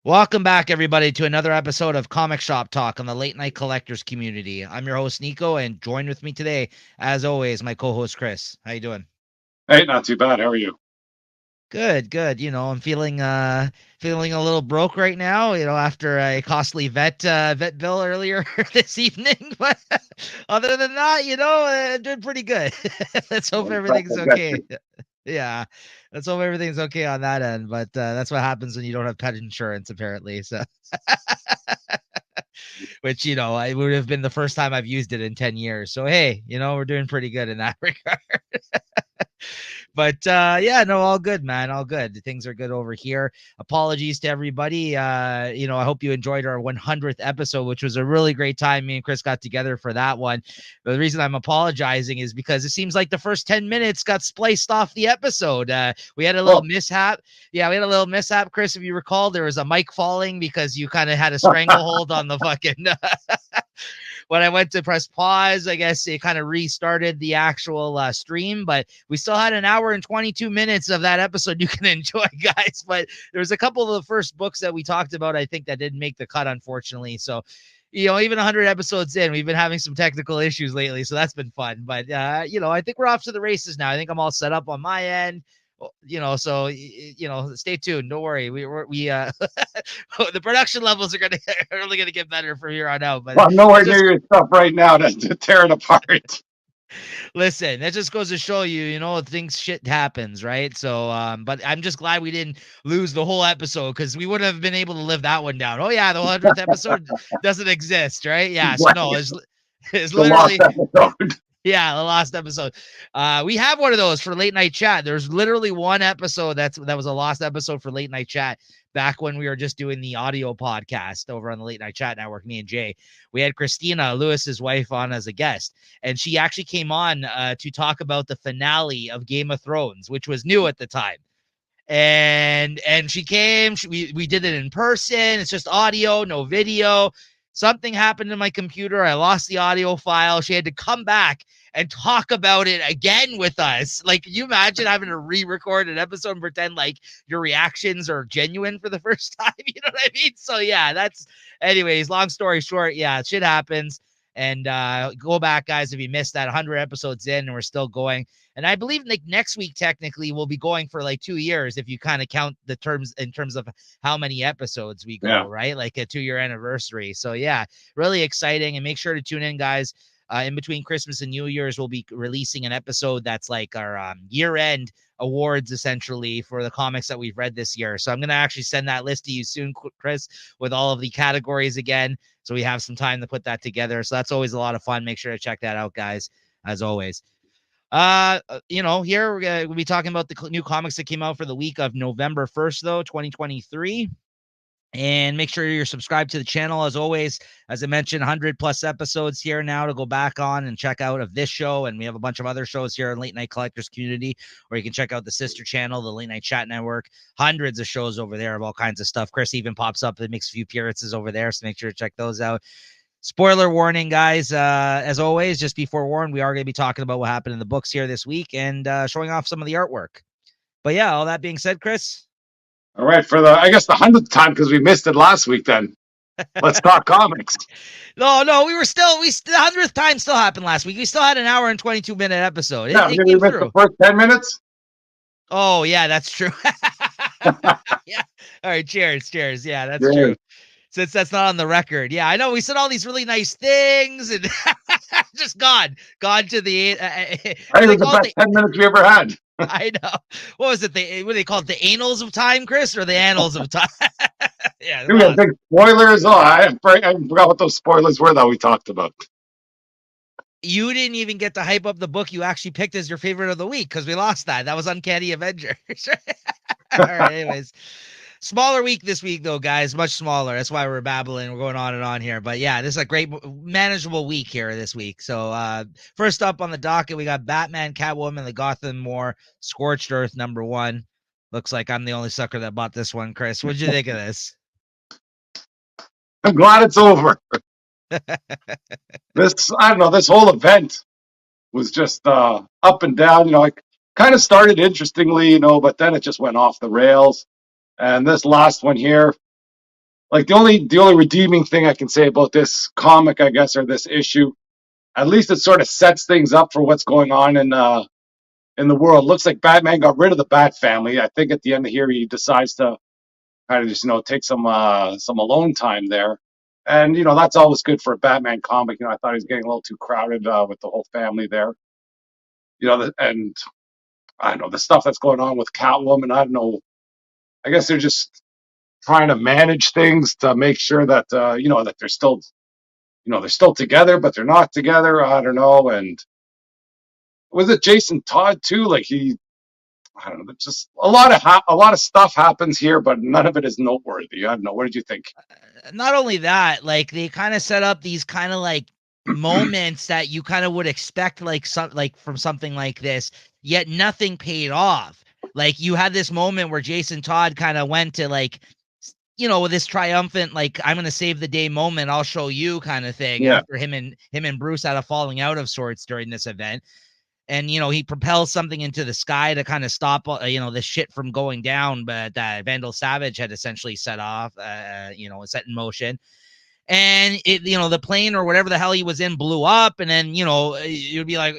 Welcome back, everybody, to another episode of Comic Shop Talk on the Late Night Collectors community. I'm your host, Nico, and joined with me today, as always, my co-host, Chris. How you doing? Hey, not too bad. How are you? Good, good. I'm feeling a little broke right now, after a costly vet bill earlier this evening. But other than that, doing pretty good. Let's hope Well, I everything's got okay. you. Yeah, let's hope everything's okay on that end. But that's what happens when you don't have pet insurance, apparently. So which it would have been the first time I've used it in 10 years. So hey, we're doing pretty good in that regard. But yeah, no, all good, man, all good. Things are good over here. Apologies to everybody. I hope you enjoyed our 100th episode, which was a really great time. Me and Chris got together for that one. But the reason I'm apologizing is because it seems like the first 10 minutes got spliced off the episode. We had a little Oh, mishap. Yeah, we had a little mishap, Chris. If you recall, there was a mic falling because you kind of had a stranglehold on the fucking when I went to press pause, I guess it kind of restarted the actual stream, but we still had an hour and 22 minutes of that episode you can enjoy, guys. But there's a couple of the first books that we talked about, I think, that didn't make the cut, unfortunately. So, even 100 episodes in, we've been having some technical issues lately, so that's been fun. But, I think we're off to the races now. I think I'm all set up on my end. So stay tuned. Don't worry. We the production levels are only gonna get better from here on out. But well, I'm that nowhere just near your stuff right now to tear it apart. listen, that just goes to show you, things shit happens, right? So, but I'm just glad we didn't lose the whole episode because we wouldn't have been able to live that one down. Oh yeah, the 100th episode doesn't exist, right? Yeah. So Like, no, it's the lost literally episode. yeah, the last episode. We have one of those for late night chat. There's literally one episode that was a lost episode for late night chat back when we were just doing the audio podcast over on the Late Night Chat Network. Me and Jay, we had Christina Lewis's wife on as a guest, and she actually came on to talk about the finale of Game of Thrones, which was new at the time. And she came. We did it in person. It's just audio, no video. Something happened to my computer. I lost the audio file. She had to come back and talk about it again with us. Like, can you imagine having to re-record an episode and pretend like your reactions are genuine for the first time? You know what I mean? So yeah, anyways, long story short, yeah, shit happens. And go back, guys, if you missed that. 100 episodes in, and we're still going. And I believe like next week, technically, we'll be going for like 2 years if you kind of count the terms in terms of how many episodes we go, Yeah. right? Like a 2-year anniversary. So yeah, really exciting. And make sure to tune in, guys. In between Christmas and New Year's, we'll be releasing an episode that's like our year-end awards, essentially, for the comics that we've read this year. So I'm going to actually send that list to you soon, Chris, with all of the categories again. So we have some time to put that together. So that's always a lot of fun. Make sure to check that out, guys, as always. Here we'll be talking about the new comics that came out for the week of November 1st, though, 2023. And make sure you're subscribed to the channel as always. As I mentioned, 100 plus episodes here now to go back on and check out of this show. And we have a bunch of other shows here in Late Night Collectors community, or you can check out the sister channel, the Late Night Chat Network. Hundreds of shows over there of all kinds of stuff. Chris even pops up and makes a few appearances over there. So make sure to check those out. Spoiler warning, guys. As always, just be forewarned, we are going to be talking about what happened in the books here this week and showing off some of the artwork. But yeah, all that being said, Chris. All right, for I guess the 100th time because we missed it last week. Then let's talk comics. No, we 100th time still happened last week. We still had an hour and 22-minute episode. Yeah, It maybe we came missed the through. first 10 minutes. Oh yeah, that's true. Yeah. All right. Cheers. Yeah, that's Yeah. true. Since that's not on the record. Yeah, I know we said all these really nice things and just gone to the I think what it do they was the call best it? 10 minutes we ever had. I know. What was it? What do they call it? The annals of time, Chris, or the annals of time? Yeah. We had big spoilers. Oh, I forgot what those spoilers were that we talked about. You didn't even get to hype up the book you actually picked as your favorite of the week because we lost that. That was Uncanny Avengers. All right. Anyways, smaller week this week, though, guys. Much smaller. That's why we're babbling. We're going on and on here. But yeah, this is a great, manageable week here this week. So first up on the docket, we got Batman, Catwoman, the Gotham War, Scorched Earth #1. Looks like I'm the only sucker that bought this one, Chris. What'd you think of this? I'm glad it's over. I don't know, this whole event was just up and down. It kind of started interestingly, but then it just went off the rails. And this last one here, like the only redeeming thing I can say about this comic, I guess, or this issue, at least it sort of sets things up for what's going on in the world. Looks like Batman got rid of the Bat family. I think at the end of here he decides to kind of just take some alone time there. And that's always good for a Batman comic. I thought he was getting a little too crowded with the whole family there. And I don't know the stuff that's going on with Catwoman. I don't know. I guess they're just trying to manage things to make sure that that they're still together, but they're not together. I don't know. And was it Jason Todd too? Like I don't know. Just a lot of stuff happens here, but none of it is noteworthy. I don't know. What did you think? Not only that, like they kind of set up these kind of like moments that you kind of would expect like from something like this, yet nothing paid off. Like you had this moment where Jason Todd kind of went to like with this triumphant like I'm gonna save the day moment, I'll show you kind of thing Yeah, after him and Bruce had a falling out of sorts during this event. And he propels something into the sky to kind of stop the shit from going down, but that Vandal Savage had essentially set off, set in motion. And it, the plane or whatever the hell he was in blew up, and then you'd be like,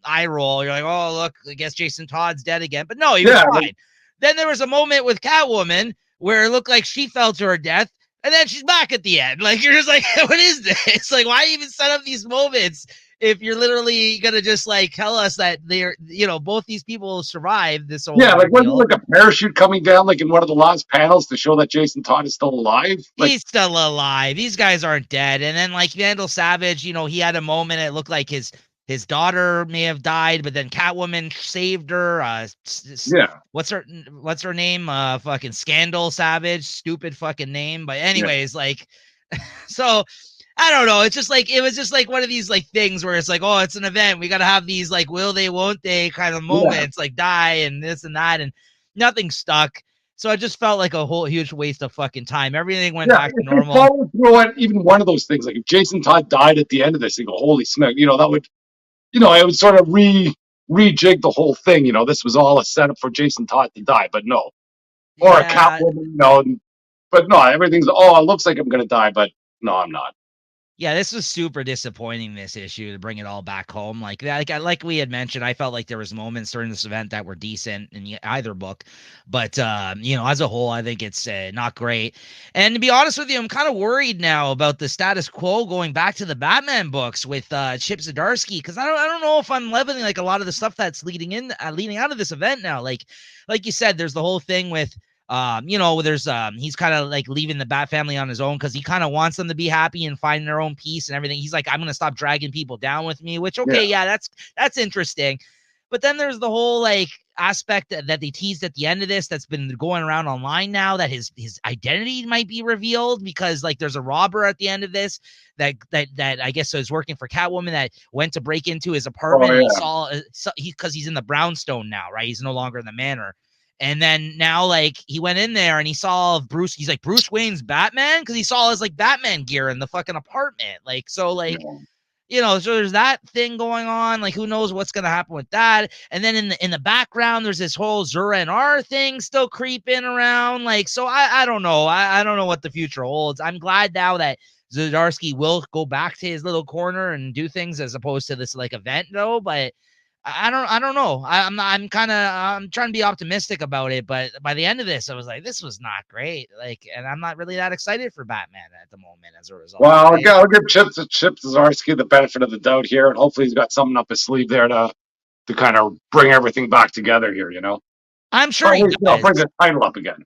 eye roll. You're like, oh look, I guess Jason Todd's dead again. But no, he was yeah, fine. Then there was a moment with Catwoman where it looked like she fell to her death, and then she's back at the end. Like you're just like, what is this? Like, why even set up these moments if you're literally gonna just like tell us that they're both these people survived this whole yeah. Like wasn't ordeal? like a parachute coming down like in one of the last panels to show that Jason Todd is still alive? Like He's still alive. These guys aren't dead. And then like Vandal Savage, he had a moment. It looked like his daughter may have died, but then Catwoman saved her. yeah, What's her name? Fucking Scandal Savage. Stupid fucking name. But yeah, anyways, like, so I don't know. It's just like it was just like one of these like things where it's like, oh, it's an event. We got to have these like will they, won't they kind of yeah. moments, like die and this and that, and nothing stuck. So it just felt like a whole huge waste of fucking time. Everything went Yeah, back to if they normal. followed through on even one of those things, like if Jason Todd died at the end of this, you go, holy smoke, that would, it would sort of rejig the whole thing. This was all a setup for Jason Todd to die, but no. Or a Yeah, Catwoman, but no, everything's, oh, it looks like I'm going to die, but no, I'm not. yeah, this was super disappointing, this issue, to bring it all back home. Like that, like we had mentioned, I felt like there was moments during this event that were decent in either book, but as a whole, I think it's not great. And to be honest with you, I'm kind of worried now about the status quo going back to the Batman books with Chip Zdarsky, because I don't know if I'm leveling like a lot of the stuff that's leading out of this event now. Like you said, there's the whole thing with there's he's kind of like leaving the Bat family on his own because he kind of wants them to be happy and find their own peace and everything. He's like, I'm gonna stop dragging people down with me, which okay, Yeah, yeah, that's interesting. But then there's the whole like aspect that they teased at the end of this that's been going around online now, that his identity might be revealed, because like there's a robber at the end of this that I guess is working for Catwoman that went to break into his oh apartment, and he yeah, saw because he's in the brownstone now, right? He's no longer in the manor. And then now, like, he went in there and he saw Bruce. He's like, Bruce Wayne's Batman, because he saw his like Batman gear in the fucking apartment. Like, so, like, yeah, so there's that thing going on. Like, who knows what's gonna happen with that? And then in the background, there's this whole Zura and R thing still creeping around. Like, so I don't know. I don't know what the future holds. I'm glad now that Zdarsky will go back to his little corner and do things as opposed to this like event, though. But I don't know. I'm trying to be optimistic about it, but by the end of this, I was like, this was not great. Like, and I'm not really that excited for Batman at the moment as a result. well, Right? I'll give Chip Zdarsky the benefit of the doubt here, and hopefully he's got something up his sleeve there to kind of bring everything back together here, I'm sure or at he least does. bring the title up again.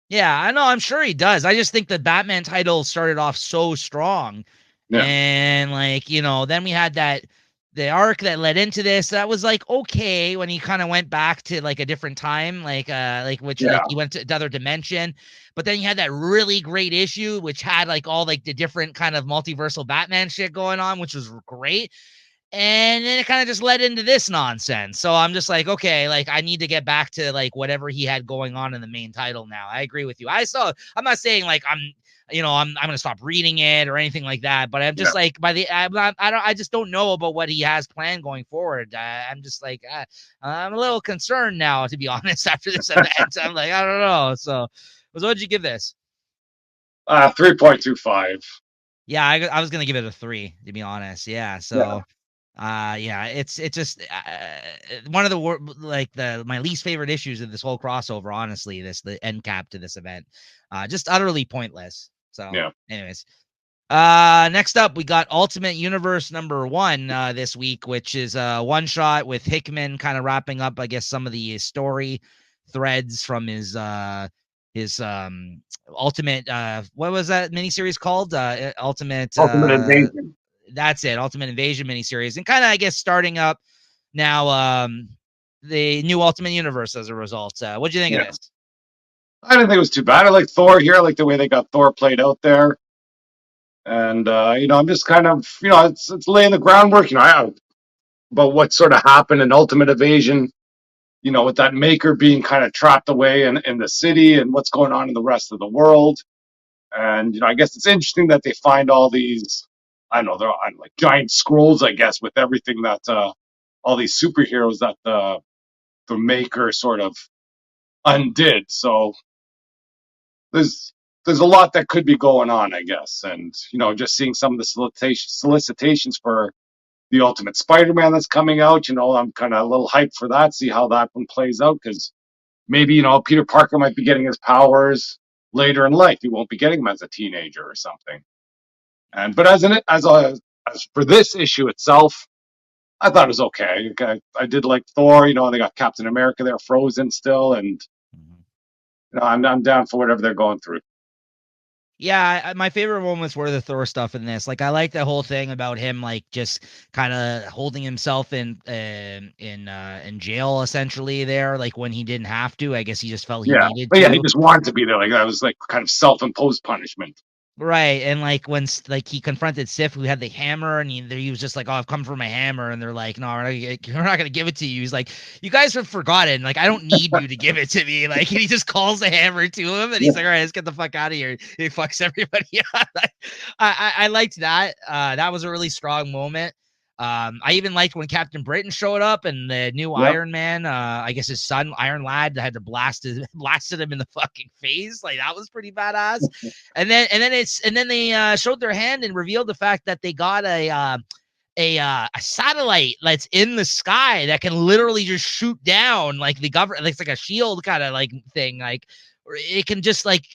Yeah, I know. I'm sure he does. I just think the Batman title started off so strong. Yeah, And like, then we had the arc that led into this. That was like okay when he kind of went back to like a different time, like which like yeah, he went to the other dimension. But then you had that really great issue which had like all like the different kind of multiversal Batman shit going on, which was great. And then it kind of just led into this nonsense. So I'm just like, okay, like I need to get back to like whatever he had going on in the main title now. I agree with you. I'm not saying like I'm going to stop reading it or anything like that, but I'm yeah. just like I just don't know about what he has planned going forward. I'm just like, I'm a little concerned now, to be honest, after this event. I'm like, I don't know. So what'd you give this? 3.25. Yeah, I was gonna give it a 3, to be honest. Yeah, Yeah, so yeah, it's just one of the like the my least favorite issues of this whole crossover. Honestly, the end cap to this event, just utterly pointless. So, yeah. anyways, next up we got Ultimate Universe #1 this week, which is a one shot with Hickman kind of wrapping up, I guess, some of the story threads from his Ultimate what was that miniseries called? Ultimate Ultimate Invasion. that's it, Ultimate Invasion miniseries, and kind of I guess starting up now the new Ultimate Universe as a result. What do you think of Yeah, this? I didn't think it was too bad. I like Thor here. I like the way they got Thor played out there. And I'm just kind of, it's laying the groundwork. About what sort of happened in Ultimate Invasion. With that Maker being kind of trapped away in the city and what's going on in the rest of the world. And I guess it's interesting that they find all these. I don't know, they're like giant scrolls, I guess, with everything that all these superheroes that the Maker sort of undid. So there's there's a lot that could be going on, I guess. And just seeing some of the solicitations for the Ultimate Spider-Man that's coming out, I'm kind of a little hyped for that. See how that one plays out, because maybe Peter Parker might be getting his powers later in life. He won't be getting them as a teenager or something. And but as for this issue itself, I thought it was okay. I did like Thor. They got Captain America there, frozen still, and Mhm. I'm down for whatever they're going through. Yeah, my favorite moments were the Thor stuff in this. Like, I like the whole thing about him, like, just kind of holding himself in jail essentially there, like when he didn't have to. I guess he just felt he Yeah, needed but yeah, he to. just wanted to be there. Like that was like kind of self-imposed punishment. Right, and like when like he confronted Sif, who had the hammer, and he was just like, "Oh, I've come for my hammer," and they're like, "No, we're not gonna give it to you." He's like, "You guys have forgotten. Like, I don't need you to give it to me." Like, and he just calls the hammer to him, and Yeah, he's like, "All right, let's get the fuck out of here." He fucks everybody up. I liked that. That was a really strong moment. I even liked when Captain Britain showed up and the new yeah. Iron Man, I guess his son Iron Lad had to blasted him in the fucking face. Like that was pretty badass. And then they showed their hand and revealed the fact that they got a satellite that's in the sky that can literally just shoot down like the government. It's like a shield kind of like thing, like it can just like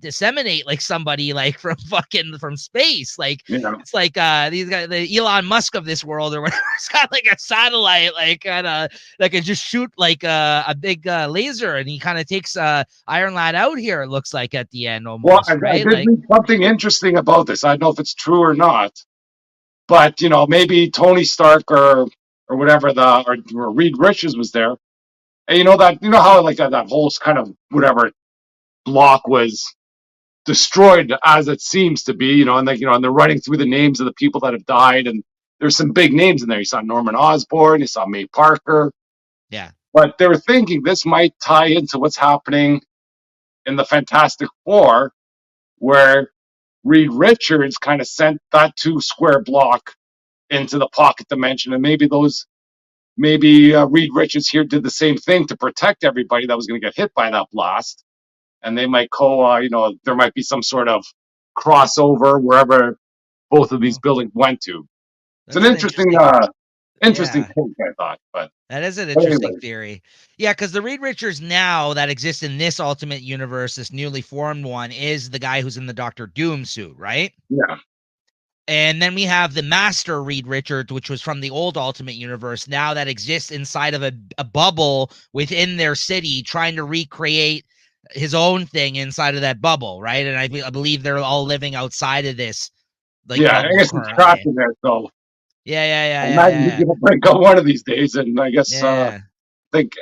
disseminate like somebody like from space. Like Yeah. it's like these guys, the Elon Musk of this world or whatever. It's got like a satellite like kind of that can just shoot like a big laser, and he kind of takes Iron Lad out here. It looks like at the end Well, almost, I right? did Like read something interesting about this. I don't know if it's true or not, but maybe Tony Stark or whatever or Reed Richards was there, and how like that whole kind of whatever block was destroyed as it seems to be, and like and they're running through the names of the people that have died, and there's some big names in there. You saw Norman Osborn, you saw May Parker, yeah. but they were thinking this might tie into what's happening in the Fantastic Four, where Reed Richards kind of sent that 2 square block into the pocket dimension, and maybe Reed Richards here did the same thing to protect everybody that was going to get hit by that blast, and they might there might be some sort of crossover wherever both of these Well, buildings went to. It's an that's an interesting, interesting. interesting Yeah. take, I thought. That is an But interesting anyway, theory. Yeah, because the Reed Richards now that exists in this Ultimate Universe, this newly formed one, is the guy who's in the Doctor Doom suit, right? yeah, And then we have the Master Reed Richards, which was from the old Ultimate Universe, now that exists inside of a bubble within their city, trying to recreate his own thing inside of that bubble, right? And I believe they're all living outside of this like yeah. I bubble guess he's trapped currently. in there, so Yeah, yeah, I yeah, yeah, imagine he's yeah, going to break out one of these days. And I guess yeah. I think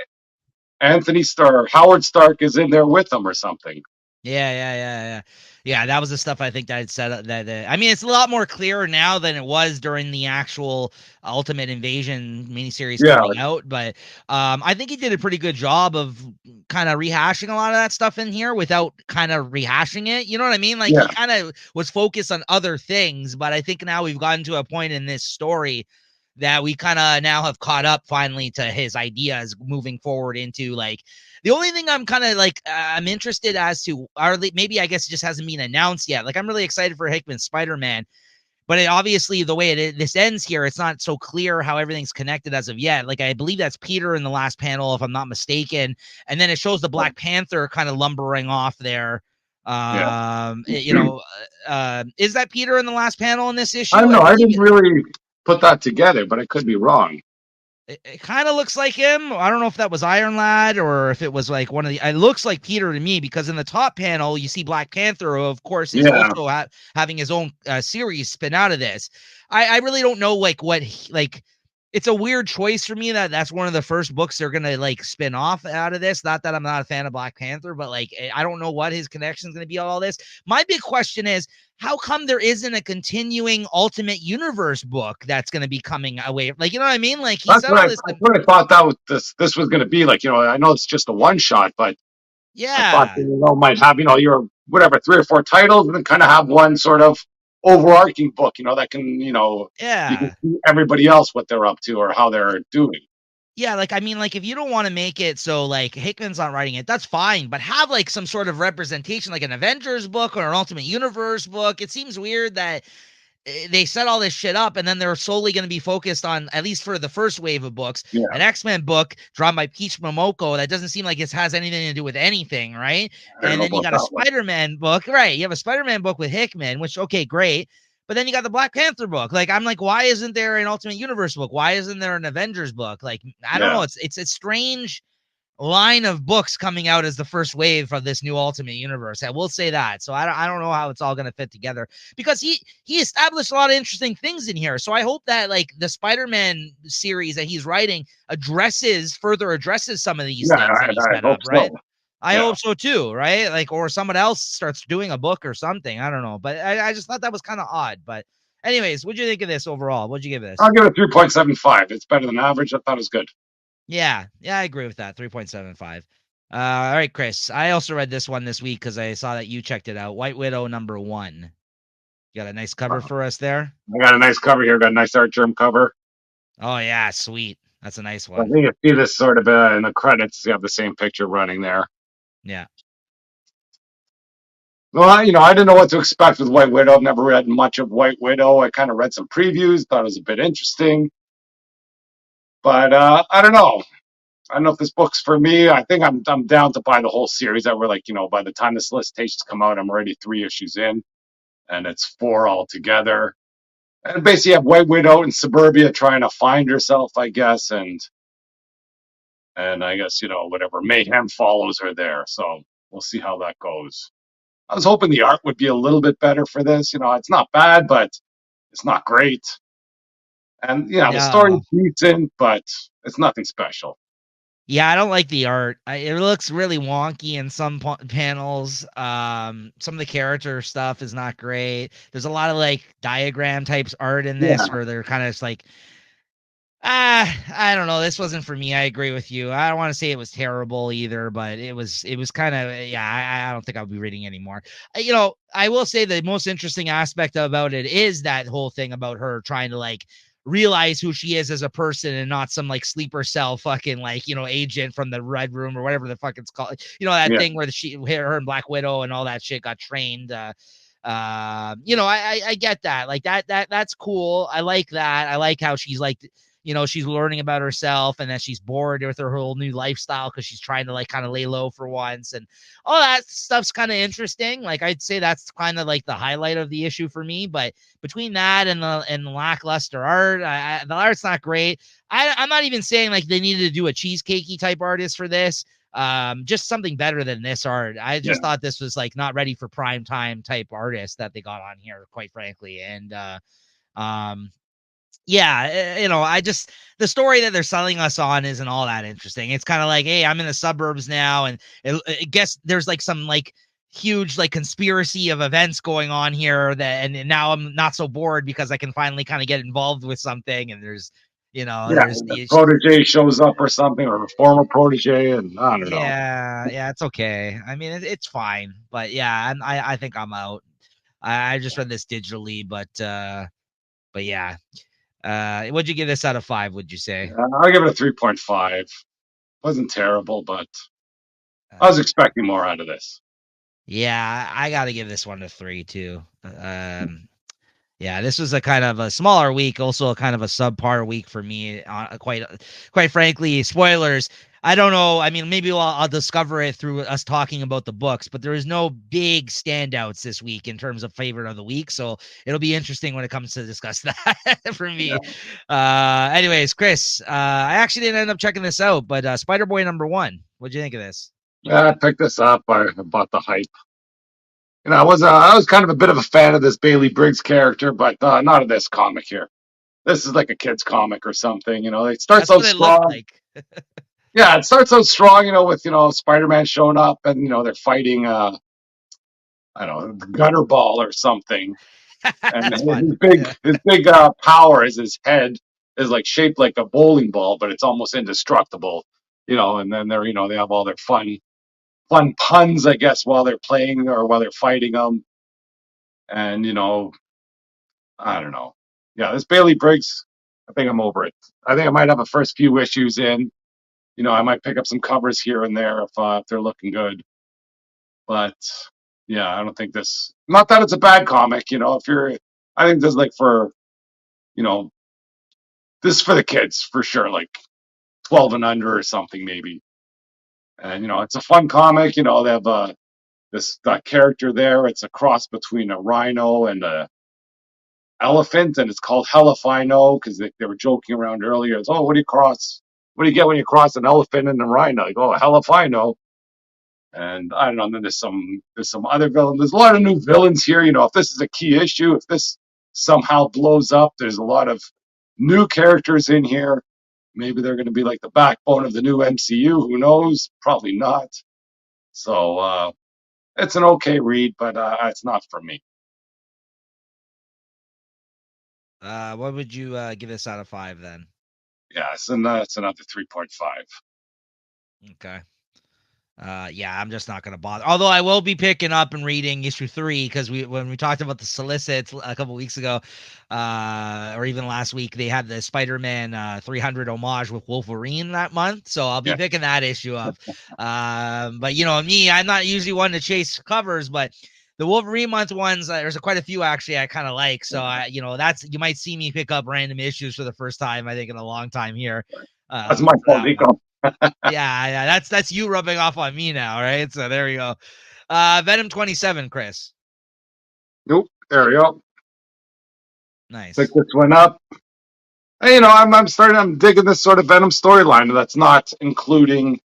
Anthony Starr, Howard Stark, is in there with him or something. Yeah, yeah, yeah, yeah. Yeah, that was the stuff I think that had said that. I mean, it's a lot more clear now than it was during the actual Ultimate Invasion miniseries Yeah, coming out. But I think he did a pretty good job of kind of rehashing a lot of that stuff in here without kind of rehashing it. You know what I mean? Like he kind of was focused on other things. But I think now we've gotten to a point in this story that we kind of now have caught up finally to his ideas moving forward into like the only thing I'm kind of like I'm interested as to are maybe I guess it just hasn't been announced yet. Like I'm really excited for Hickman's Spider-Man, but it obviously the way this ends here, it's not so clear how everything's connected as of yet. Like I believe that's Peter in the last panel, if I'm not mistaken, and then it shows the Black Panther kind of lumbering off there. Yeah. Is that Peter in the last panel in this I issue? don't I know. I believe didn't really put that together, but I could be wrong. it kind of looks like him. I don't know if that was Iron Lad or if it was like one of the. It looks like Peter to me because in the top panel you see Black Panther, who of course is Yeah. also having his own series spin out of this. I really don't know like what like. It's a weird choice for me that's one of the first books they're gonna like spin off out of this. Not that I'm not a fan of Black Panther, but like I don't know what his connection is gonna be all this. My big question is how come there isn't a continuing Ultimate Universe book that's going to be coming away? Like, you know what I mean? Like, he said all this. That's what I thought that was this was going to be like. I know it's just a one shot, but I thought Yeah. might have your whatever 3 or 4 titles, and then kind of have one sort of overarching book. That can you can Yeah. see everybody else what they're up to or how they're doing. Yeah, like I mean, like if you don't want to make it so like Hickman's not writing it, that's fine. But have like some sort of representation, like an Avengers book or an Ultimate Universe book. It seems weird that they set all this shit up and then they're solely going to be focused on, at least for the first wave of books, Yeah, an X-Men book drawn by Peach Momoko that doesn't seem like it has anything to do with anything, right? I don't And know then you about got a that one. Spider-Man book, right? You have a Spider-Man book with Hickman, which okay, great. But then you got the Black Panther book. Like I'm like, why isn't there an Ultimate Universe book? Why isn't there an Avengers book? Like I don't Yeah, know. It's a strange line of books coming out as the first wave of this new Ultimate Universe. I will say that. So I don't know how it's all going to fit together because he established a lot of interesting things in here. So I hope that like the Spider-Man series that he's writing further addresses some of these yeah. things that he I set hope up, right? so. I Yeah, hope so too, right? Like, or someone else starts doing a book or something. I don't know, but I just thought that was kind of odd. But, anyways, what'd you think of this overall? What'd you give this? I'll give it 3.75. It's better than average. I thought it was good. Yeah, I agree with that. 3.75. All right, Chris. I also read this one this week because I saw that you checked it out. White Widow #1. You got a nice cover for us there. I got a nice cover here. Got a nice art germ cover. Oh yeah, sweet. That's a nice I one. think you see this sort of in the credits. You have the same picture running there. Yeah. Well, I didn't know what to expect with White Widow. I've never read much of White Widow. I kind of read some previews, thought it was a bit interesting, but I don't know. I don't know if this book's for me. I think I'm down to buy the whole series. That we're like, by the time the solicitations come out, I'm already 3 issues in, and it's 4 altogether. And basically, you have White Widow in suburbia trying to find herself, I guess, and I guess whatever mayhem follows her there. So we'll see how that goes. I was hoping the art would be a little bit better for this. It's not bad, but it's not great. And the story's No. decent, but it's nothing special. Yeah, I don't like the art. It looks really wonky in some panels. Some of the character stuff is not great. There's a lot of like diagram types art in Yeah, this where they're kind of like I don't know. This wasn't for me. I agree with you. I don't want to say it was terrible either, but it was kind of yeah. I don't think I'll be reading anymore. I will say the most interesting aspect about it is that whole thing about her trying to like realize who she is as a person and not some like sleeper cell fucking like agent from the Red Room or whatever the fuck it's called. That yeah, thing where her and Black Widow and all that shit got trained. I get that. Like that's cool. I like that. I like how she's like she's learning about herself and that she's bored with her whole new lifestyle because she's trying to like kind of lay low for once and all that stuff's kind of interesting. Like I'd say that's kind of like the highlight of the issue for me. But between that and the lackluster art, the art's not great. I'm not even saying like they needed to do a cheesecakey type artist for this. Just something better than this art. I yeah, just thought this was like not ready for prime time type artist that they got on here, quite frankly. And um yeah, I just the story that they're selling us on isn't all that interesting. It's kind of like, hey, I'm in the suburbs now, and I guess there's like some like huge like conspiracy of events going on here and now I'm not so bored because I can finally kind of get involved with something. And there's yeah. there's The protege shows up or something, or a former protege, and I don't know. yeah, it's okay. I mean, it's fine, but yeah, I think I'm out. I just read this digitally, but yeah. What'd you give this out of 5? Would you say? I'll give it a 3.5. Wasn't terrible, but I was Uh, expecting more out of this. yeah, I got to give this one a 3 too. Yeah, this was a kind of a smaller week, also a kind of a subpar week for me. Quite frankly, spoilers. I don't know. I mean, maybe I'll discover it through us talking about the books, but there is no big standouts this week in terms of favorite of the week. So it'll be interesting when it comes to discuss that for me. Yeah. Anyways, Chris, I actually didn't end up checking this out, but Spider Boy #1. What'd you think of this? Yeah, I picked this up. I bought the hype. I was kind of a bit of a fan of this Bailey Briggs character, but not of this comic here. This is like a kid's comic or something. It starts That's out what it looked strong. like. Yeah, it starts out strong. With Spider-Man showing up, and they're fighting. I don't know, the gutter ball or something. And That's fun. his big Yeah. his big power is his head is like shaped like a bowling ball, but it's almost indestructible. And then they have all their fun puns, I guess, while they're playing or while they're fighting them. And I don't know. Yeah, this Bailey Briggs, I think I'm over it. I think I might have the first few issues in. I might pick up some covers here and there if they're looking good. But yeah, I don't think this. Not that it's a bad comic. If you're, I think this is like for you know this is for the kids for sure, like 12 and under or something maybe. And it's a fun comic. They have this character there. It's a cross between a rhino and a elephant, and it's called Helifino because they were joking around earlier. It's, oh, what do you cross? What do you get when you cross an elephant and a rhino? You go, oh, Helifino. And I don't know. And then there's some other villains. There's a lot of new villains here. If this is a key issue, if this somehow blows up, there's a lot of new characters in here. Maybe they're going to be like the backbone of the new MCU. Who knows? Probably not. So it's an okay read, but it's not for me. What would you give this out of 5 then? Yeah, it's another 3.5. Okay. Yeah, I'm just not gonna bother. Although I will be picking up and reading issue 3 because when we talked about the solicits a couple weeks ago, or even last week, they had the Spider-Man 300 homage with Wolverine that month, so I'll be Yeah, picking that issue up. But me, I'm not usually one to chase covers, but the Wolverine month ones, there's quite a few actually I kind of like. So that's you might see me pick up random issues for the first time I think in a long time here. that's my For fault, that one. Nico. Yeah, that's you rubbing off on me now, right? So there you go. Venom 27, Chris. Nope, there we go. Pick Nice. this one up. Hey, I'm digging this sort of Venom storyline that's not including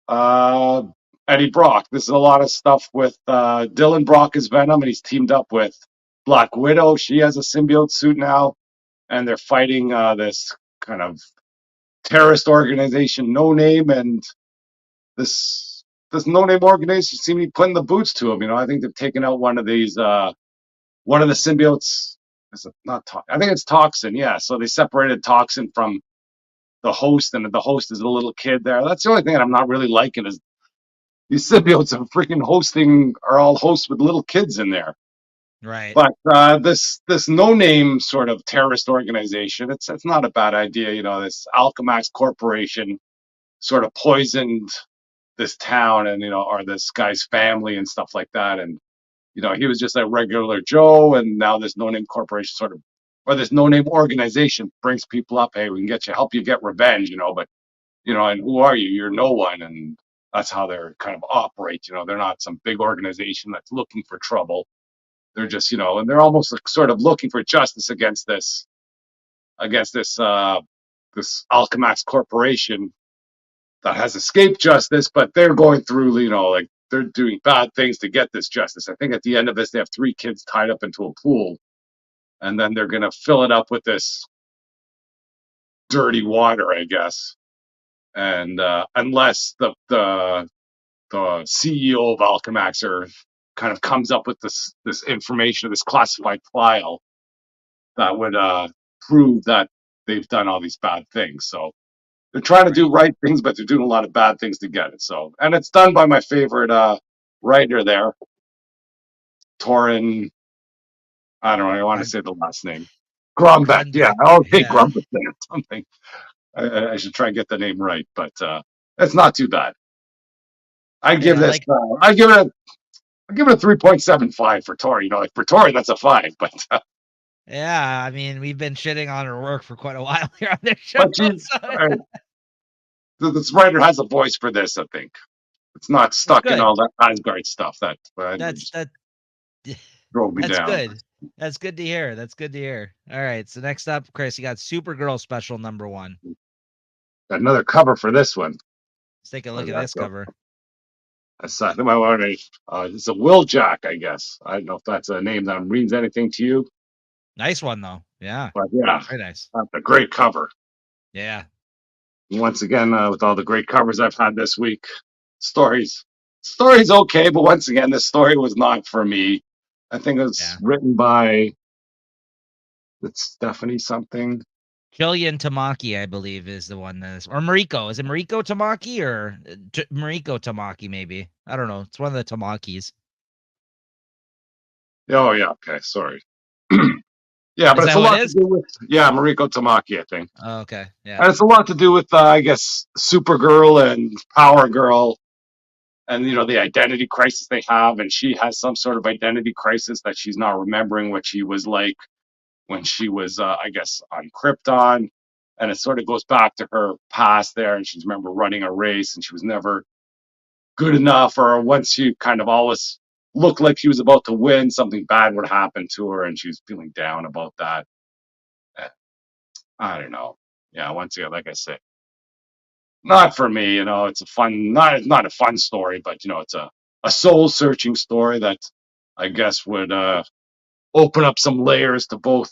uh, Eddie Brock. This is a lot of stuff with Dylan Brock as Venom, and he's teamed up with Black Widow. She has a symbiote suit now, and they're fighting this kind of terrorist organization, No Name, and this No Name organization seems to be putting the boots to him. I think they've taken out one of these, one of the symbiotes. Is it not? I think it's Toxin. Yeah, so they separated Toxin from the host, and the host is a little kid there. That's the only thing that I'm not really liking is these symbiotes are freaking are all hosts with little kids in there. Right. But this no name sort of terrorist organization, it's not a bad idea. This Alchemax Corporation sort of poisoned this town and or this guy's family and stuff like that. And he was just a regular Joe, and now this no name corporation sort of or this no name organization brings people up. Hey, we can help you get revenge. But and who are you? You're no one, and that's how they're kind of operate. They're not some big organization that's looking for trouble. They're just and they're almost like sort of looking for justice against this Alchemax corporation that has escaped justice, but they're going through like they're doing bad things to get this justice. I think at the end of this, they have 3 kids tied up into a pool, and then they're gonna fill it up with this dirty water, I guess. And unless the CEO of Alchemax kind of comes up with this information, this classified file that would prove that they've done all these bad things. So they're trying to Right. do right things, but they're doing a lot of bad things to get it. So, and it's done by my favorite writer there, Torin. I don't know. I want to I, say the last name. Grumbeck. Yeah, Grundig. I'll take Yeah. Grumbeck there. Something. I should try and get the name right, but it's not too bad. I give Yeah. this. Like, I give it a 3.75 for Tori. You know, like for Tori, that's a 5. yeah. I mean, we've been shitting on her work for quite a while here on this show. But she's So this writer has a voice for this. I think it's not that's stuck in good. all that Asgard stuff that That's just that. drove me That's down. good. That's good to hear. That's good to hear. All right. So next up, Chris, you got Supergirl special number 1. Got another cover for this one. Let's take a Where look did at that this go? cover. I think my one. It's a Will Jack, I guess. I don't know if that's a name that means anything to you, Nice one though. Yeah. but yeah, Very nice. that's a great cover. Yeah. Once again, with all the great covers I've had this week, stories, stories okay, but once again, this story was not for me. I think it was Yeah. written by it's Stephanie something. Jillian Tamaki, I believe, is the one that is, or Mariko. Is it Mariko Tamaki or Mariko Tamaki? Maybe, I don't know. It's one of the Tamakis. Oh yeah, okay, sorry. Yeah, but Is it's that a what it lot to is? do with Mariko Tamaki, I think, Oh, okay, yeah, and it's a lot to do with I guess Supergirl and Power Girl, and you know the identity crisis they have, and she has some sort of identity crisis that she's not remembering what she was like when she was, I guess, on Krypton. And it sort of goes back to her past there. And she's remember running a race and she was never good enough. Or once she kind of always looked like she was about to win, something bad would happen to her. And she was feeling down about that. Eh, I don't know. Yeah, once again, like I said, not for me. You know, it's a fun, not a fun story, but, you know, it's a soul searching story that I guess would open up some layers to both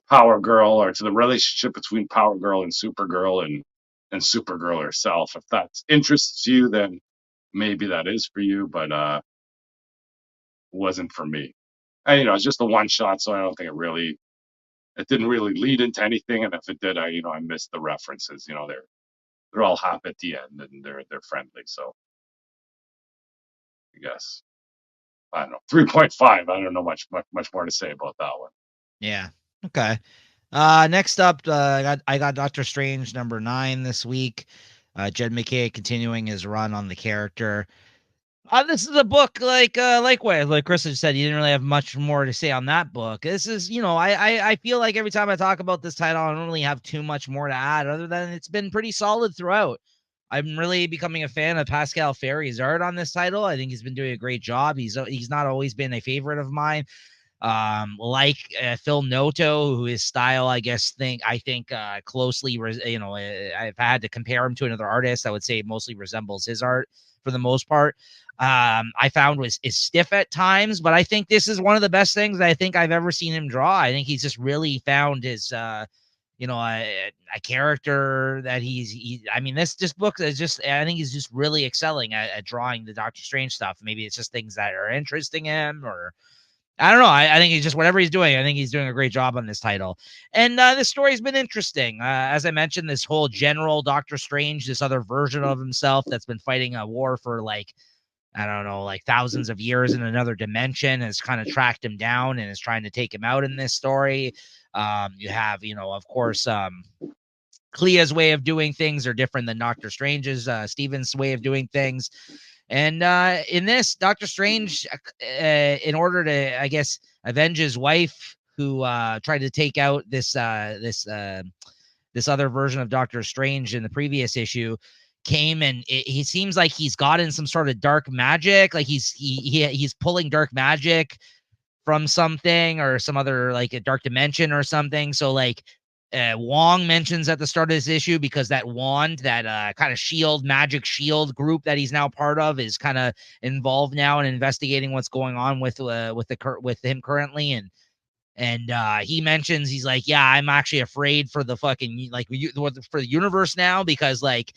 Power Girl or to the relationship between Power Girl and Supergirl and Supergirl herself. If that interests you, then maybe that is for you, but wasn't for me. And you know, it's just a one shot, so I don't think it didn't really lead into anything. And if it did, I missed the references. You know, they're all happy at the end and they're friendly. So I guess I don't know 3.5. I don't know much more to say about that one. yeah. Okay. Next up, I got Doctor Strange number 9 this week. Jed McKay continuing his run on the character. This is a book likewise, like Chris had said, you didn't really have much more to say on that book. This is, you know, I feel like every time I talk about this title, I don't really have too much more to add other than it's been pretty solid throughout. I'm really becoming a fan of Pascal Ferry's art on this title. I think he's been doing a great job. He's not always been a favorite of mine. Like Phil Noto, who his style, I think closely, if I had to compare him to another artist, I would say mostly resembles his art for the most part. I found is stiff at times, but I think this is one of the best things I think I've ever seen him draw. I think he's just really found his, a character that I mean, this book is just, I think he's just really excelling at drawing the Doctor Strange stuff. Maybe it's just things that are interesting him, or I don't know. I think he's just whatever he's doing. I think he's doing a great job on this title. And this story's been interesting. As I mentioned, this whole general Doctor Strange, this other version of himself that's been fighting a war for I don't know, like thousands of years in another dimension, has kind of tracked him down and is trying to take him out in this story. You have, of course, Clea's way of doing things are different than Doctor Strange's, Stephen's way of doing things. And in this, Doctor Strange, in order to, I guess, avenge his wife, who tried to take out this other version of Doctor Strange in the previous issue, came and he seems like he's gotten some sort of dark magic, like he's pulling dark magic from something or some other, like a dark dimension or something. So like Wong mentions at the start of this issue, because that wand, that kind of magic shield group that he's now part of, is kind of involved now in investigating what's going on with him currently. And he mentions, he's like, yeah, I'm actually afraid for the fucking, like, for the universe now, because like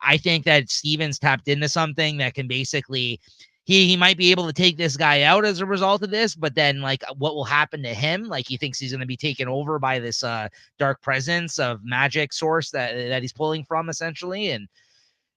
I think that Stevens tapped into something that can basically, he might be able to take this guy out as a result of this, but then like what will happen to him? Like he thinks he's going to be taken over by this dark presence of magic source that he's pulling from, essentially.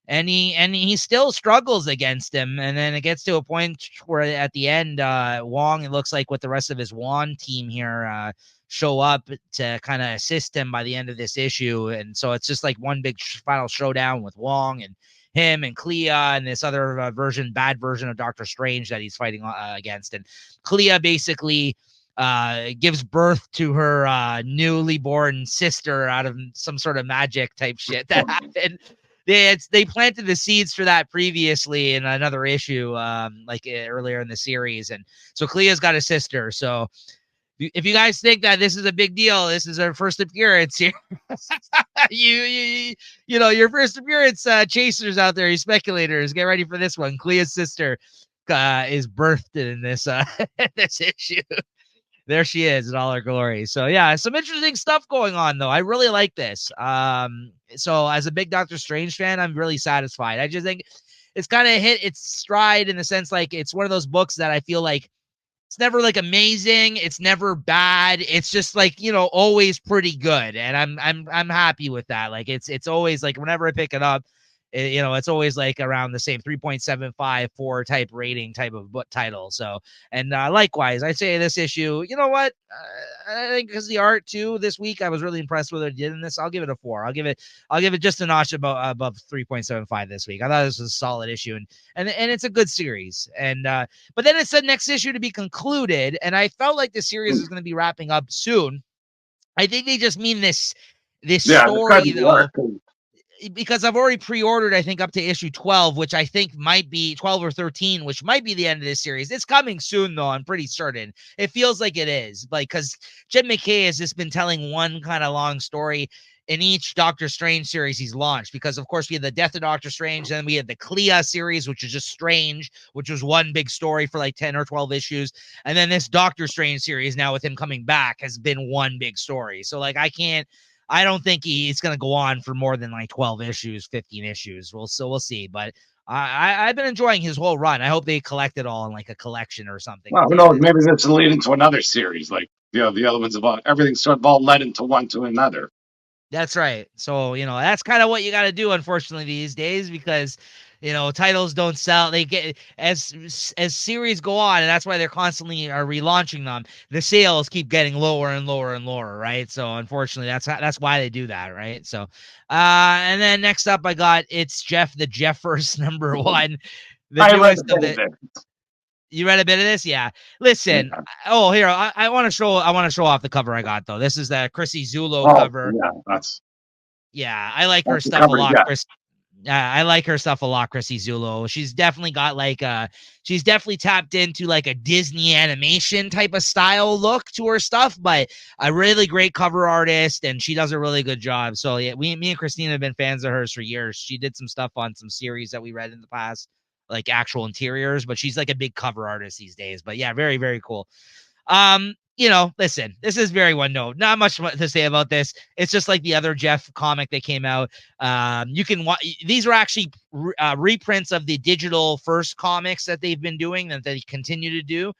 and he still struggles against him. And then it gets to a point where at the end, Wong, it looks like with the rest of his Wan team here, show up to kind of assist him by the end of this issue. And so it's just like one big final showdown with Wong and him and Clea and this other bad version of Doctor Strange that he's fighting against. And Clea basically gives birth to her newly born sister out of some sort of magic type shit that happened. They planted the seeds for that previously in another issue, like earlier in the series. And so Clea's got a sister. So if you guys think that this is a big deal, this is her first appearance here. you know, your first appearance, chasers out there, you speculators, get ready for this one. Clea's sister is birthed in this this issue. There she is in all her glory. So yeah, some interesting stuff going on though. I really like this. So as a big Doctor Strange fan, I'm really satisfied. I just think it's kind of hit its stride in the sense like it's one of those books that I feel like it's never like amazing, it's never bad, it's just like, you know, always pretty good, and I'm happy with that. Like it's always like whenever I pick it up, you know, it's always like around the same 3.754 type rating type of book title. So, and likewise, I say this issue, you know what? I think because the art too this week, I was really impressed with what it did in this. I'll give it a 4. I'll give it just a notch above 3.75 this week. I thought this was a solid issue, and it's a good series. And but then it said next issue to be concluded, and I felt like the series is going to be wrapping up soon. I think they just mean this story though, because I've already pre-ordered, I think, up to issue 12, which I think might be 12 or 13, which might be the end of this series. It's coming soon, though. I'm pretty certain. It feels like it is, like, because Jed McKay has just been telling one kind of long story in each Doctor Strange series he's launched. Because, of course, we had the Death of Doctor Strange, then we had the Clea series, which is just Strange, which was one big story for like 10 or 12 issues. And then this Doctor Strange series, now with him coming back, has been one big story. So, like, I don't think he's going to go on for more than like 12 issues, 15 issues. We'll see. But I've been enjoying his whole run. I hope they collect it all in like a collection or something. Well, who knows? Maybe this will lead into another series. Like, you know, the other ones about everything sort of all led into one to another. That's right. So, you know, that's kind of what you got to do, unfortunately, these days, because, you know, titles don't sell. They get as series go on, and that's why they're constantly are relaunching them. The sales keep getting lower and lower and lower, right? So, unfortunately, that's why they do that, right? So, and then next up, I got it's Jeff the Jeffers #1. The newest of the. You read a bit of this? Yeah. Listen. Yeah. Oh, here I want to show off the cover I got though. This is the Chrissy Zulo cover. Yeah, I like her stuff a lot. Yeah. I like her stuff a lot, Chrissy Zulo. She's definitely got like she's definitely tapped into like a Disney animation type of style look to her stuff, but a really great cover artist, and she does a really good job. So yeah, me and Christina have been fans of hers for years. She did some stuff on some series that we read in the past, like actual interiors, but she's like a big cover artist these days. But yeah, very, very cool. You know, listen, this is very one note. Not much to say about this. It's just like the other Jeff comic that came out. You can watch. These are actually reprints of the digital first comics that they've been doing that they continue to do.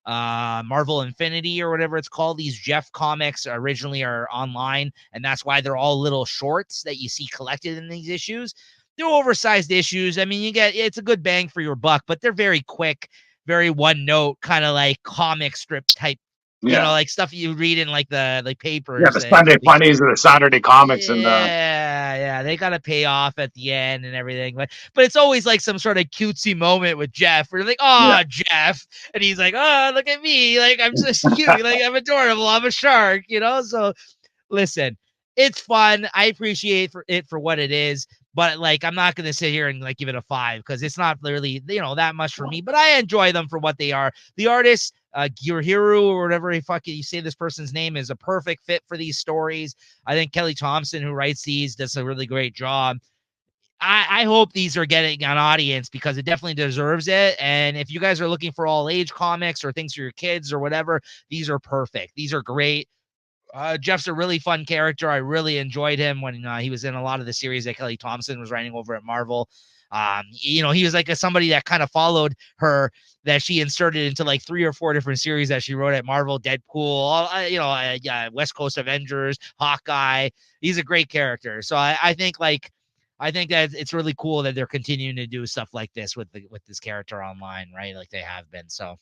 Marvel Infinity or whatever it's called. These Jeff comics originally are online, and that's why they're all little shorts that you see collected in these issues. They're oversized issues. I mean, it's a good bang for your buck, but they're very quick, very one note, kind of like comic strip type. You know, like stuff you read in like the papers. Yeah, the Sunday funnies or the Saturday comics. Yeah, they gotta pay off at the end and everything. But it's always like some sort of cutesy moment with Jeff where you're like, oh, yeah. Jeff. And he's like, oh, look at me. Like, I'm just cute. Like, I'm adorable. I'm a shark, you know? So listen, it's fun. I appreciate it for what it is. But like, I'm not going to sit here and like give it a 5 because it's not really, you know, that much for me, but I enjoy them for what they are. The artist, Gurihiru or whatever you say this person's name, is a perfect fit for these stories. I think Kelly Thompson, who writes these, does a really great job. I hope these are getting an audience because it definitely deserves it. And if you guys are looking for all age comics or things for your kids or whatever, these are perfect. These are great. Jeff's a really fun character. I really enjoyed him when he was in a lot of the series that Kelly Thompson was writing over at Marvel. You know, he was like somebody that kind of followed her, that she inserted into like 3 or 4 different series that she wrote at Marvel, Deadpool, West Coast Avengers, Hawkeye. He's a great character. So I think like I think that it's really cool that they're continuing to do stuff like this with this character online, right? Like they have been. So,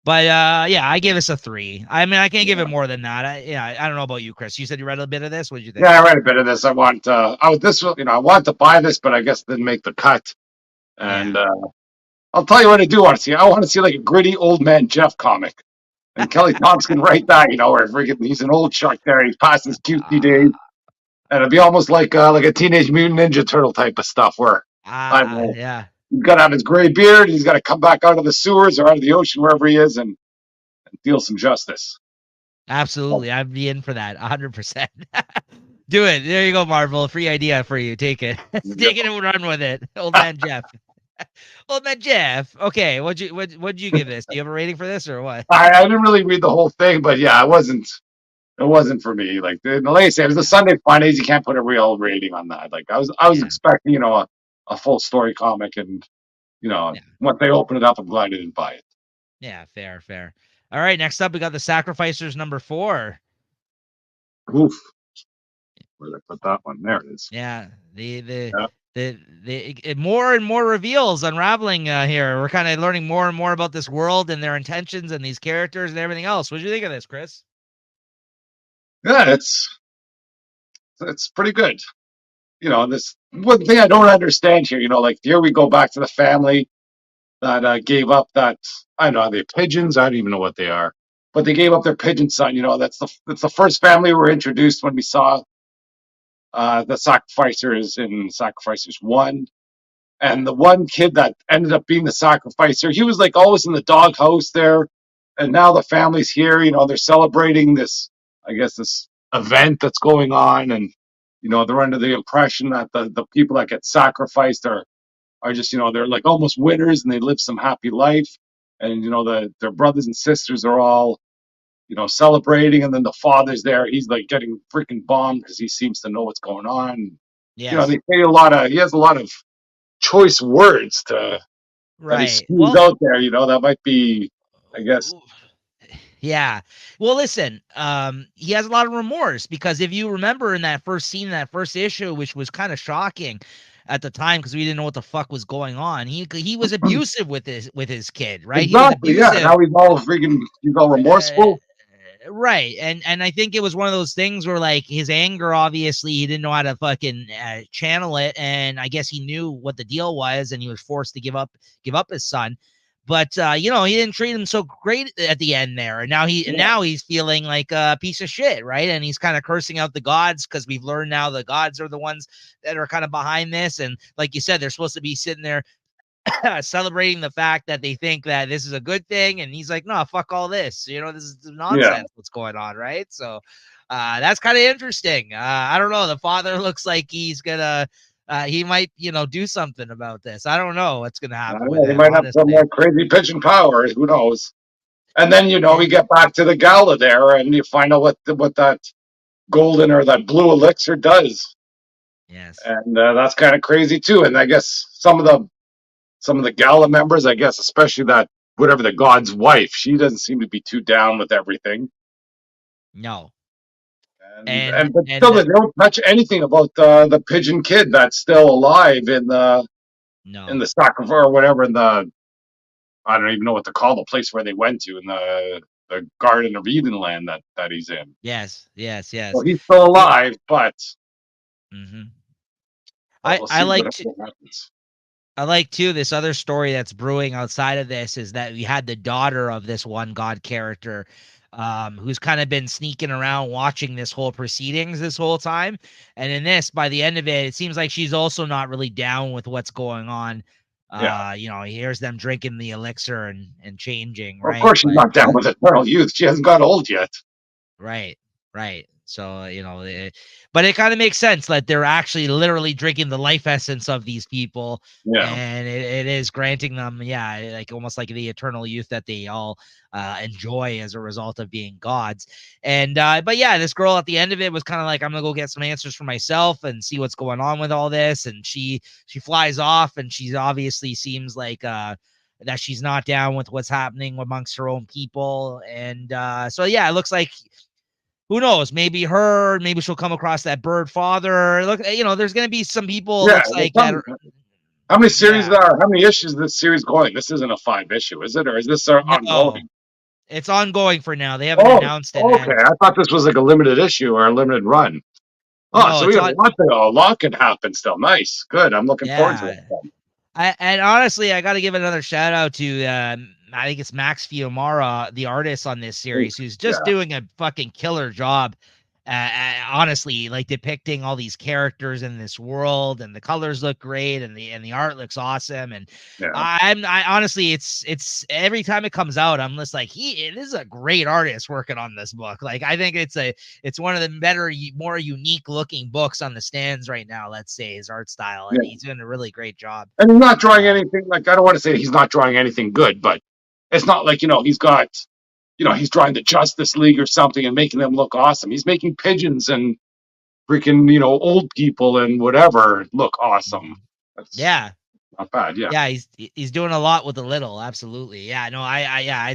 but yeah, I give this a 3. I mean, I can't give it Yeah. more than that. I don't know about you, Chris. You said you read a bit of this. What did you think? Yeah, I read a bit of this. I wanted to buy this, but I guess it didn't make the cut. And Yeah. I'll tell you what I do want to see. I want to see like a gritty old man Jeff comic. And Kelly Thompson write that, where freaking he's an old shark there. He's past his cutesy days. And it'd be almost like a Teenage Mutant Ninja Turtle type of stuff where I don't know, Yeah. he's got to have his gray beard. He's got to come back out of the sewers or out of the ocean, wherever he is, and deal some justice. Absolutely. I'd be in for that 100%. Do it. There you go, Marvel. Free idea for you. Take it. Take it and run with it. Old man Jeff. Old man Jeff. Okay. What'd you give this? Do you have a rating for this or what? I didn't really read the whole thing, but yeah, it wasn't for me. Like like I said, it was a Yeah. Sunday Funnies. You can't put a real rating on that. Like I was Yeah. expecting, a full story comic, and Yeah. once they open it up, I'm glad I didn't buy it. Yeah. Fair. All right. Next up, we got the Sacrificers number 4. Oof, where did I put that one? There it is. Yeah. Yeah. More and more reveals unraveling here. We're kind of learning more and more about this world and their intentions and these characters and everything else. What do you think of this, Chris? Yeah, it's pretty good. This one thing I don't understand here. Like here we go back to the family that gave up that. I don't know, are they pigeons? I don't even know what they are, but they gave up their pigeon son. That's the first family we were introduced when we saw the Sacrificers in Sacrificers 1. And the one kid that ended up being the sacrificer, he was like always in the doghouse there. And now the family's here, they're celebrating this, I guess, this event that's going on. And, they're under the impression that the people that get sacrificed are just, they're like almost winners and they live some happy life. And, their brothers and sisters are all, celebrating. And then the father's there. He's like getting freaking bombed because he seems to know what's going on. Yes. They say he has a lot of choice words that he Right. spews Well, out there, that might be, I guess. yeah. Well, listen, he has a lot of remorse because if you remember in that first scene, that first issue, which was kind of shocking at the time because we didn't know what the fuck was going on. He was abusive with his kid, right? He was Exactly, yeah. abusive. Now he's all Uh, remorseful. right. And I think it was one of those things where like his anger, obviously he didn't know how to fucking channel it, and I guess he knew what the deal was, and he was forced to give up his son. But he didn't treat him so great at the end there, and Yeah, now he's feeling like a piece of shit, right? And he's kind of cursing out the gods because we've learned now the gods are the ones that are kind of behind this, and like you said, they're supposed to be sitting there celebrating the fact that they think that this is a good thing, and he's like, no, fuck all this, this is yeah. nonsense what's going on, right? So that's kind of interesting. I don't know, the father looks like he's gonna he might do something about this. I don't know what's gonna I happen don't with know. He him, might have some honestly. crazy pigeon power. Who knows? And then Yeah. we get back to the gala there, and you find out what that golden or that blue elixir does, Yes. and that's kind of crazy too. And I guess some of the gala members, I guess, especially that whatever the god's wife, she doesn't seem to be too down with everything. No. And but And still, they don't touch anything about the pigeon kid that's still alive in no. the sacrifice or whatever in the I don't even know what to call the place where they went to in the Garden of Eden land that he's in. Yes. So he's still alive, Hmm. but I we'll I see like what to, happens. I like too this other story that's brewing outside of this is that we had the daughter of this one god character, who's kind of been sneaking around watching this whole proceedings this whole time. And in this, by the end of it, it seems like she's also not really down with what's going on. Yeah, He hears them drinking the elixir and changing, of right? course she's But not down with eternal youth. She hasn't got old yet. right, right. So, but it kind of makes sense that they're actually literally drinking the life essence of these people, Yeah, and it is granting them, yeah, like almost like the eternal youth that they all enjoy as a result of being gods. And but yeah, this girl at the end of it was kind of like, I'm gonna go get some answers for myself and see what's going on with all this. And she flies off, and she's obviously seems like that she's not down with what's happening amongst her own people. And so yeah, it looks like who knows? Maybe maybe she'll come across that bird father. Look, there's going to be some people, it Yeah, looks well, like, that are, how many series yeah. are? How many issues is this series going? This isn't a 5 issue, is it, or is this No, ongoing? it's ongoing for now. They haven't Oh, announced an okay. end. I thought this was like a limited issue or a limited run. Oh, No, so we it's got a on. lot to go. A lot can happen still. Nice, good. I'm looking forward to Yeah. it. And honestly, I got to give another shout out to I think it's Max Fiumara, the artist on this Ooh, series, who's just yeah, doing a fucking killer job. Honestly, like depicting all these characters in this world, and the colors look great, and the art looks awesome. And yeah, I honestly, it's every time it comes out, I'm just like, this is a great artist working on this book. Like, I think it's one of the better, more unique looking books on the stands right now. Let's say his art style, and yeah. he's doing a really great job. And he's not drawing Uh, anything like I don't want to say he's not drawing anything good, but it's not like he's got he's drawing the Justice League or something and making them look awesome. He's making pigeons and freaking old people and whatever look awesome. mhm. That's Yeah, not bad. Yeah, yeah, he's doing a lot with a little. Absolutely, yeah. No, yeah,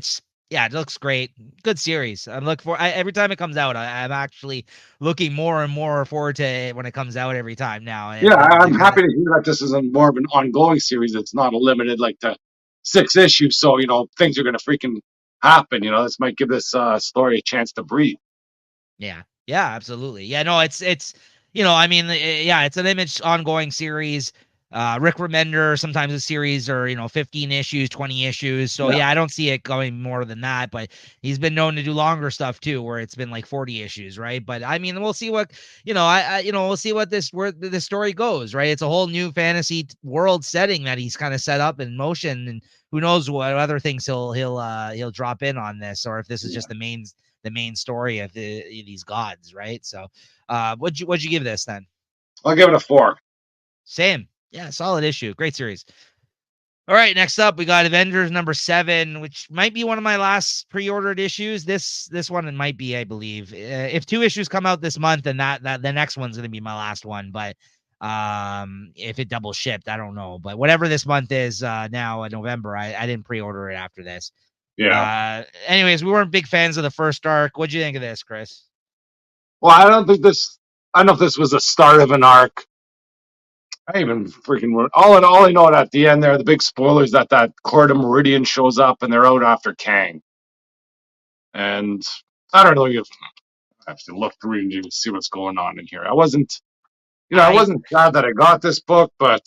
it looks great. Good series. I'm looking for every time it comes out. I'm actually looking more and more forward to it when it comes out every time now. yeah. And I'm they're gonna, happy to hear that this is more of an ongoing series. It's not a limited like to 6 issues. So things are going to freaking happen. This might give this story a chance to breathe. yeah, yeah, absolutely. Yeah, no, it's I mean, yeah, it's an Image ongoing series. Rick Remender, sometimes a series are 15 issues, 20 issues. So Yeah, yeah, I don't see it going more than that. But he's been known to do longer stuff too, where it's been like 40 issues, right? But I mean, we'll see what we'll see what where this story goes, right? It's a whole new fantasy world setting that he's kind of set up in motion, and who knows what other things he'll drop in on this, or if this is yeah. just the main story of these gods, right? So, what'd you give this then? I'll give it a 4. Same, yeah, solid issue, great series. All right, next up we got Avengers number 7, which might be one of my last pre-ordered issues. This one it might be, I believe. If 2 issues come out this month, then that the next one's gonna be my last one. But if it double shipped, I don't know. But whatever this month is now in November, I didn't pre-order it after this. Yeah. Anyways, we weren't big fans of the first arc. What'd you think of this, Chris? Well, I don't think this. I don't know if this was the start of an arc. I even freaking all in all. I know at the end there, the big spoilers that Corda Meridian shows up and they're out after Kang. And I don't know. You have to look through and even see what's going on in here. I wasn't, I I wasn't sad that I got this book, but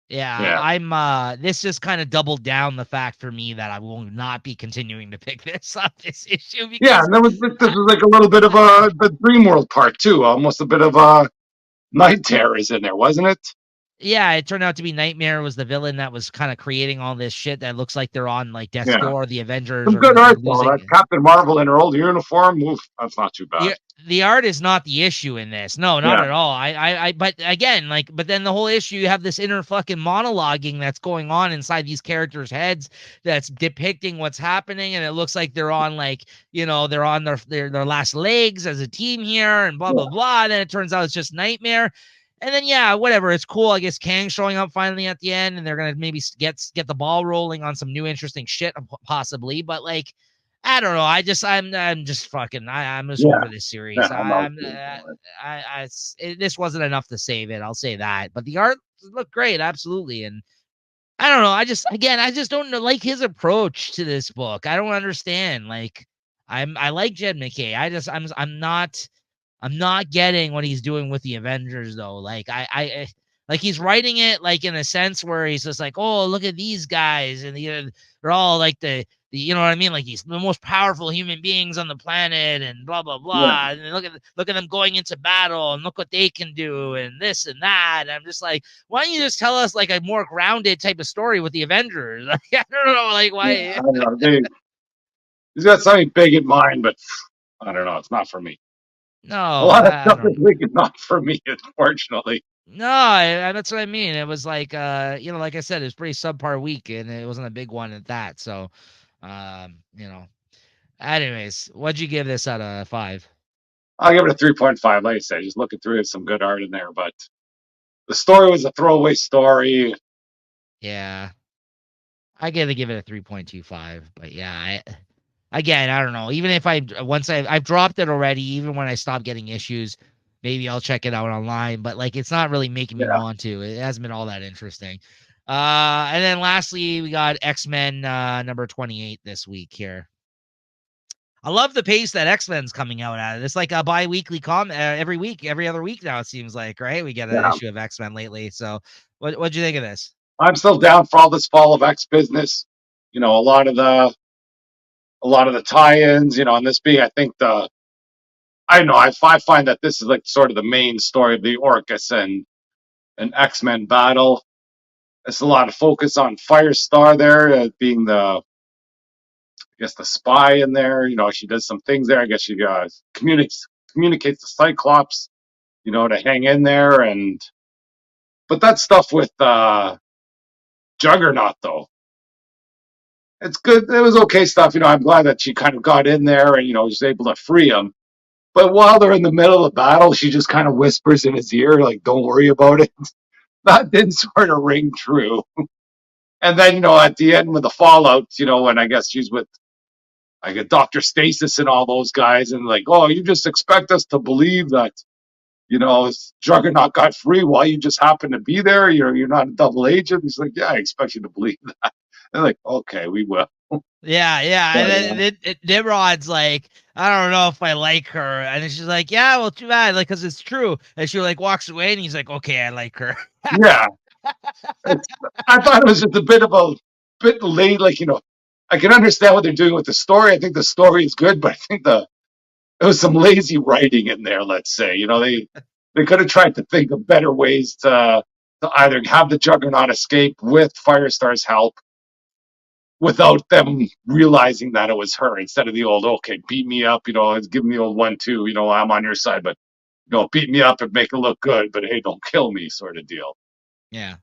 Yeah, yeah, this just kind of doubled down the fact for me that I will not be continuing to pick this up this issue yeah. because And there was this I, was like a little bit of the Dream World part too, almost a bit of Night Terrors in there, wasn't it? yeah, it turned out to be Nightmare was the villain that was kind of creating all this shit that looks like they're on like death's Yeah. door. The Avengers Some are good they're art though. That losing. Captain Marvel in her old uniform, oof, that's not too bad. The art is not the issue in this. No, not Yeah, at all. But again, but then the whole issue, you have this inner fucking monologuing that's going on inside these characters' heads that's depicting what's happening. And it looks like they're on they're on their last legs as a team here and blah, yeah, blah, blah. And then it turns out it's just Nightmare. And then, yeah, whatever. It's cool. I guess Kang showing up finally at the end, and they're going to maybe get the ball rolling on some new interesting shit, possibly. But like, I don't know. I'm just fucking. I'm just yeah. over this series. Yeah, I'm out. This wasn't enough to save it. I'll say that. But the art looked great, absolutely. And I don't know. I just don't like his approach to this book. I don't understand. Like, I like Jed McKay. I'm not getting what he's doing with the Avengers though. Like like he's writing it like in a sense where he's just like, oh, look at these guys, and they're all like the you know what I mean? Like he's the most powerful human beings on the planet, and blah blah Yeah, blah. And look at them going into battle, and look what they can do, and this and that. And I'm just like, why don't you just tell us like a more grounded type of story with the Avengers? Like, I don't know, like yeah. why? I don't know. He's got something big in mind, but I don't know. It's not for me. A No, lot of I stuff don't. this week is not for me, unfortunately. No, that's what I mean. It was like, like I said, it was pretty subpar week, and it wasn't a big one at that. So, um, you know. Anyways, what'd you give this out of 5? I'll give it a 3.5. Like I said, just looking through it, some good art in there, but the story was a throwaway story. Yeah, I gotta give it a 3.25. But yeah, again, I don't know. Even if I've dropped it already, even when I stop getting issues, maybe I'll check it out online. But like, it's not really making me Yeah. want to. It hasn't been all that interesting. And then lastly, we got X-Men number 28 this week here. I love the pace that X-Men's coming out at. It's like a bi-weekly every week, every other week now, it seems like, right? We get an Yeah. issue of X-Men lately. So what'd you think of this? I'm still down for all this fall of X business. You know, a lot of the tie-ins, you know, and this being, I think I know I find that this is like sort of the main story of the Orcus and an X-Men battle. It's a lot of focus on Firestar there being I guess the spy in there. You know, she does some things there. I guess she communicates to Cyclops, you know, to hang in there. And but that stuff with Juggernaut though, it's good. It was okay stuff. You know, I'm glad that she kind of got in there and you know was able to free him. But while they're in the middle of the battle, she just kind of whispers in his ear, like, "Don't worry about it." That didn't sort of ring true. And then, you know, at the end with the fallout, you know, when I guess she's with like a Dr. Stasis and all those guys, and like, oh, you just expect us to believe that, you know, Juggernaut got free while you just happen to be there. You're not a double agent. He's like, yeah, I expect you to believe that. They're like, okay, we will. Yeah, yeah. But, And then Nimrod's like, I don't know if I like her. And then she's like, yeah, well, too bad, like, because it's true. And she like walks away, and he's like, okay, I like her. yeah, it's, I thought it was just a bit of a bit late. Like, you know, I can understand what they're doing with the story. I think the story is good, but I think there was some lazy writing in there. Let's say, you know, they could have tried to think of better ways to either have the Juggernaut escape with Firestar's help without them realizing that it was her instead of the old, okay, beat me up, you know, give me the old 1-2, you know, I'm on your side, but you know, beat me up and make it look good, but hey, don't kill me, sort of deal. Yeah.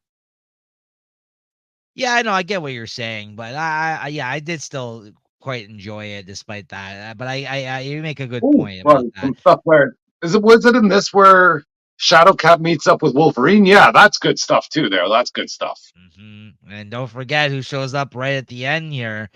Yeah, I know. I get what you're saying, but yeah, I did still quite enjoy it despite that. But you make a good Ooh, point well, about that. some stuff where was it in this where Shadowcat meets up with Wolverine? Yeah, that's good stuff too. There, that's good stuff. And don't forget who shows up right at the end here.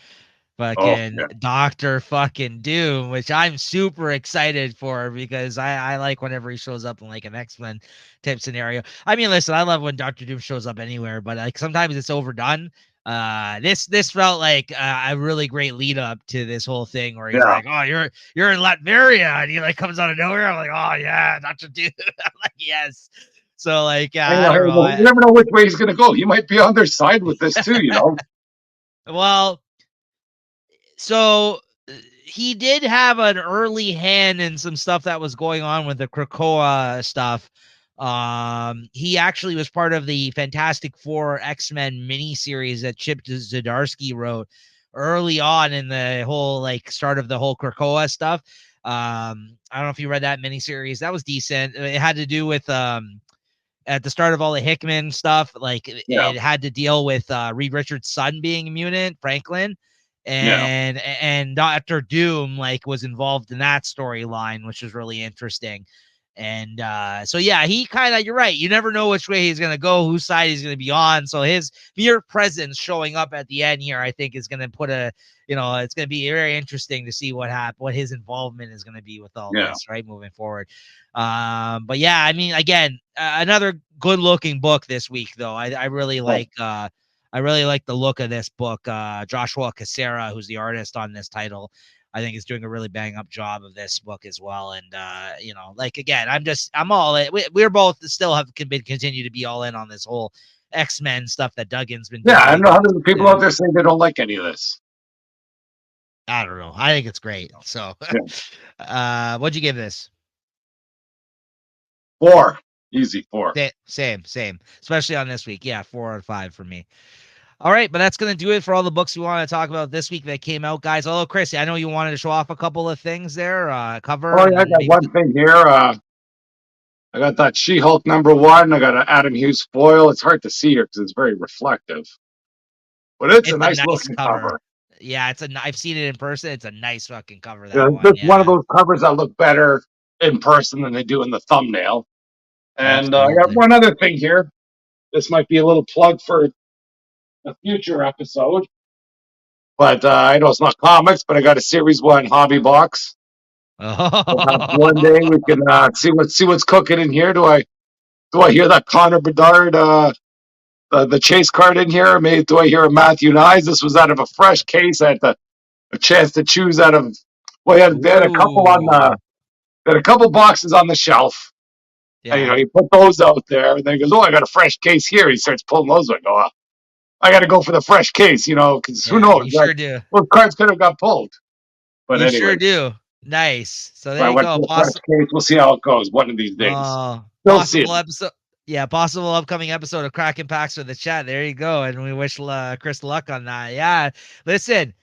Oh Fucking yeah, Doctor fucking Doom, which I'm super excited for because I like whenever he shows up in like an X-Men type scenario. I mean, listen, I love when Doctor Doom shows up anywhere, but like sometimes it's overdone. This felt like a really great lead up to this whole thing where he's yeah. like, "Oh, you're in Latveria," and he like comes out of nowhere. I'm like, "Oh yeah, Doctor Doom." I'm like, "Yes." So like, I I know, don't hey, know. you never know which way he's gonna go. He might be on their side with this too. You know. Well, so he did have an early hand in some stuff that was going on with the Krakoa stuff. He actually was part of the Fantastic Four X-Men miniseries that Chip Zdarsky wrote early on in the whole like start of the whole Krakoa stuff. I don't know if you read that miniseries. That was decent. It had to do with at the start of all the Hickman stuff, like Yeah, it had to deal with Reed Richards' son being a mutant, Franklin, yeah, and Doctor Doom like was involved in that storyline, which was really interesting. And so yeah, he kind of, you're right. You never know which way he's gonna go, whose side he's gonna be on. So his mere presence showing up at the end here, I think, is gonna put it's gonna be very interesting to see what his involvement is gonna be with all yeah. this, right, moving forward. But yeah, I mean, again, another good looking book this week, though. I really Oh, like I really like the look of this book. Joshua Cassera, who's the artist on this title, I think is doing a really bang up job of this book as well. And like again, I'm all in. We're both still have been continue to be all in on this whole X-Men stuff that Duggan's been yeah. I doing. know And hundreds of people out there saying they don't like any of this. I don't know. I think it's great. So, Yeah, what'd you give this? 4, easy 4. Same. Especially on this week. Yeah, 4 out of 5 for me. All right, but that's going to do it for all the books we want to talk about this week that came out, guys. Although, Chris, I know you wanted to show off a couple of things there, cover, Oh and yeah, I then got maybe. one thing here. I got that She-Hulk #1. I got an Adam Hughes foil. It's hard to see here because it's very reflective, but it's a It's a nice nice looking cover. cover. Yeah, I've seen it in person. It's a nice fucking cover, You that know, one. it's one of Yeah, those covers that look better in person than they do in the thumbnail. And I got absolutely. one other thing here. This might be a little plug for a future episode. But I know it's not comics, but I got a series one hobby box. Perhaps one day Oh, we can see what's cooking in here. Do I hear that Connor Bedard the chase card in here? Maybe do I hear a Matthew Nyes? This was out of a fresh case. I had a chance to choose out of. Well, they had a couple on ooh, they had a couple boxes on the shelf, and yeah, he put those out there, and then he goes, "Oh, I got a fresh case here." He starts pulling those. I go, I got to go for the fresh case, because who yeah, knows? you sure do. Those cards could have got pulled. But You anyway, sure do. Nice. So I there you went go. for the fresh case. We'll see how it goes one of these days. Still Possible seeing. episode. Yeah, possible upcoming episode of Cracking Packs for the chat. There you go. And we wish Chris luck on that. Yeah. Listen,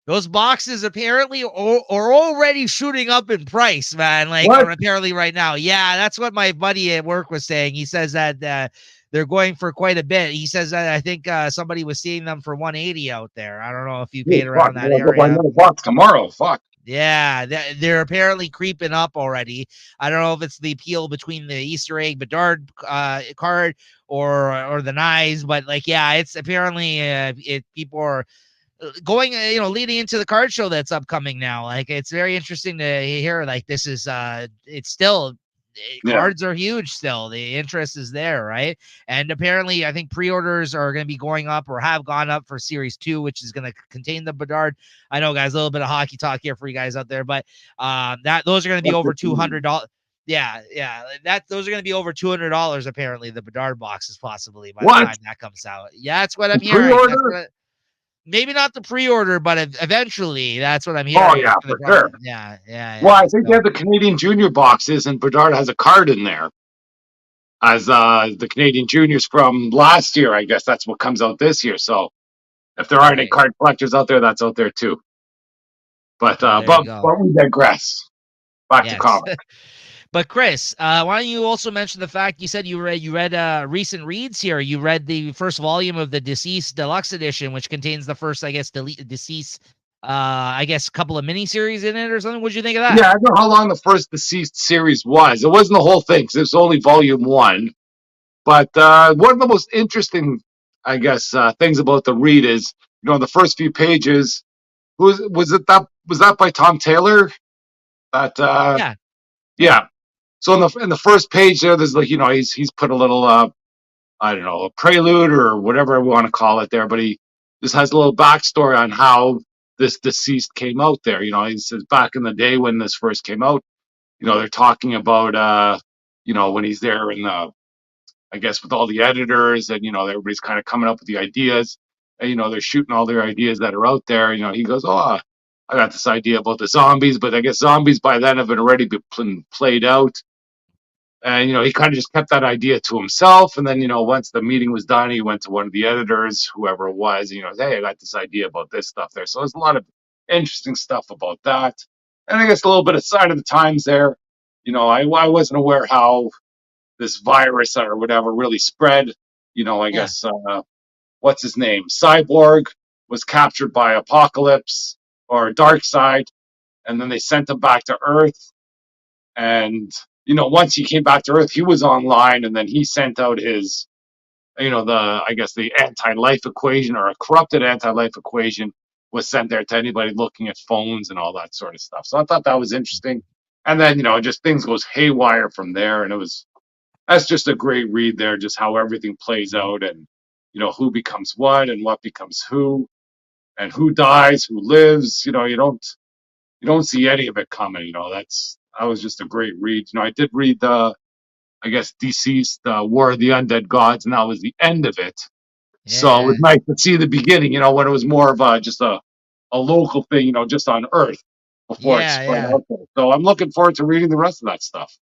those boxes apparently are already shooting up in price, man. Like, What? or apparently right now. Yeah, that's what my buddy at work was saying. He says that they're going for quite a bit. He says that I think somebody was seeing them for 180 out there. I don't know if you Oh, paid fuck! around I'm that gonna go buy area. another box tomorrow. Fuck. Yeah, they're apparently creeping up already. I don't know if it's the appeal between the Easter egg Bedard card or the Nyes, but like, yeah, it's apparently people are going, leading into the card show that's upcoming now. Like, it's very interesting to hear. Like, this is it's still Yeah. cards are huge still. The interest is there, right? And apparently, I think pre-orders are going to be going up or have gone up for Series 2, which is going to contain the Bedard. I know, guys, a little bit of hockey talk here for you guys out there, but that those are going to be over $200. Yeah, those are going to be over $200 apparently. The Bedard boxes possibly by the What? time that comes out. Yeah, that's what I'm The hearing. That's pre-order? what. Maybe not the pre-order, but eventually, that's what I'm Oh hearing. yeah, It's gonna for sure. probably, Well, yeah. I think they So have the Canadian Junior boxes, and Bedard has a card in there as the Canadian Juniors from last year. I guess that's what comes out this year. So if there aren't any right. card collectors out there, that's out there too. But So uh, there you but go. but we digress. Back to Yes. comic. But Chris, why don't you also mention the fact you said you read recent reads here. You read the first volume of the Deceased Deluxe Edition, which contains the first, I guess, Deceased, I guess, couple of miniseries in it or something. What'd you think of that? Yeah, I don't know how long the first Deceased series was. It wasn't the whole thing because it was only volume one. But one of the most interesting, I guess, things about the read is, the first few pages. Was that by Tom Taylor? That Yeah, yeah, yeah. So in the first page there, there's like he's put a little I don't know, a prelude or whatever we want to call it there, but he just has a little backstory on how this deceased came out there. He says back in the day when this first came out, they're talking about when he's there in the, I guess, with all the editors, and everybody's kind of coming up with the ideas, and they're shooting all their ideas that are out there. He goes, "Oh, I got this idea about the zombies, but I guess zombies by then have already been played out." And he kind of just kept that idea to himself. And then once the meeting was done, he went to one of the editors, whoever it was. Hey, I got this idea about this stuff there. So there's a lot of interesting stuff about that. And I guess a little bit of sign of the times there. I wasn't aware how this virus or whatever really spread. I yeah, guess what's his name? Cyborg was captured by Apocalypse or Darkseid, and then they sent him back to Earth. And once he came back to Earth, he was online, and then he sent out his, I guess the anti-life equation or a corrupted anti-life equation was sent there to anybody looking at phones and all that sort of stuff. So I thought that was interesting. And then just things goes haywire from there, and that's just a great read there, just how everything plays mhm, out, and who becomes what and what becomes who, and who dies, who lives. You don't see any of it coming. That was just a great read. I did read the, I guess, Deceased, War of the Undead Gods, and that was the end of it. So it was yeah, nice to see the beginning. When it was more of just a local thing, just on Earth before it spread yeah. out there. So I'm looking forward to reading the rest of that stuff.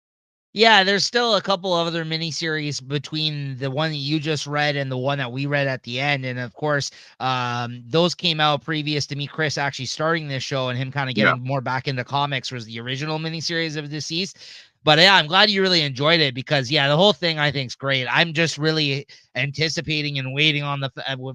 Yeah, there's still a couple of other miniseries between the one that you just read and the one that we read at the end. And of course, those came out previous to me, Chris, actually starting this show and him kind of Yeah. getting more back into comics was the original miniseries of Deceased. But yeah, I'm glad you really enjoyed it because the whole thing I think is great. I'm just really anticipating and waiting on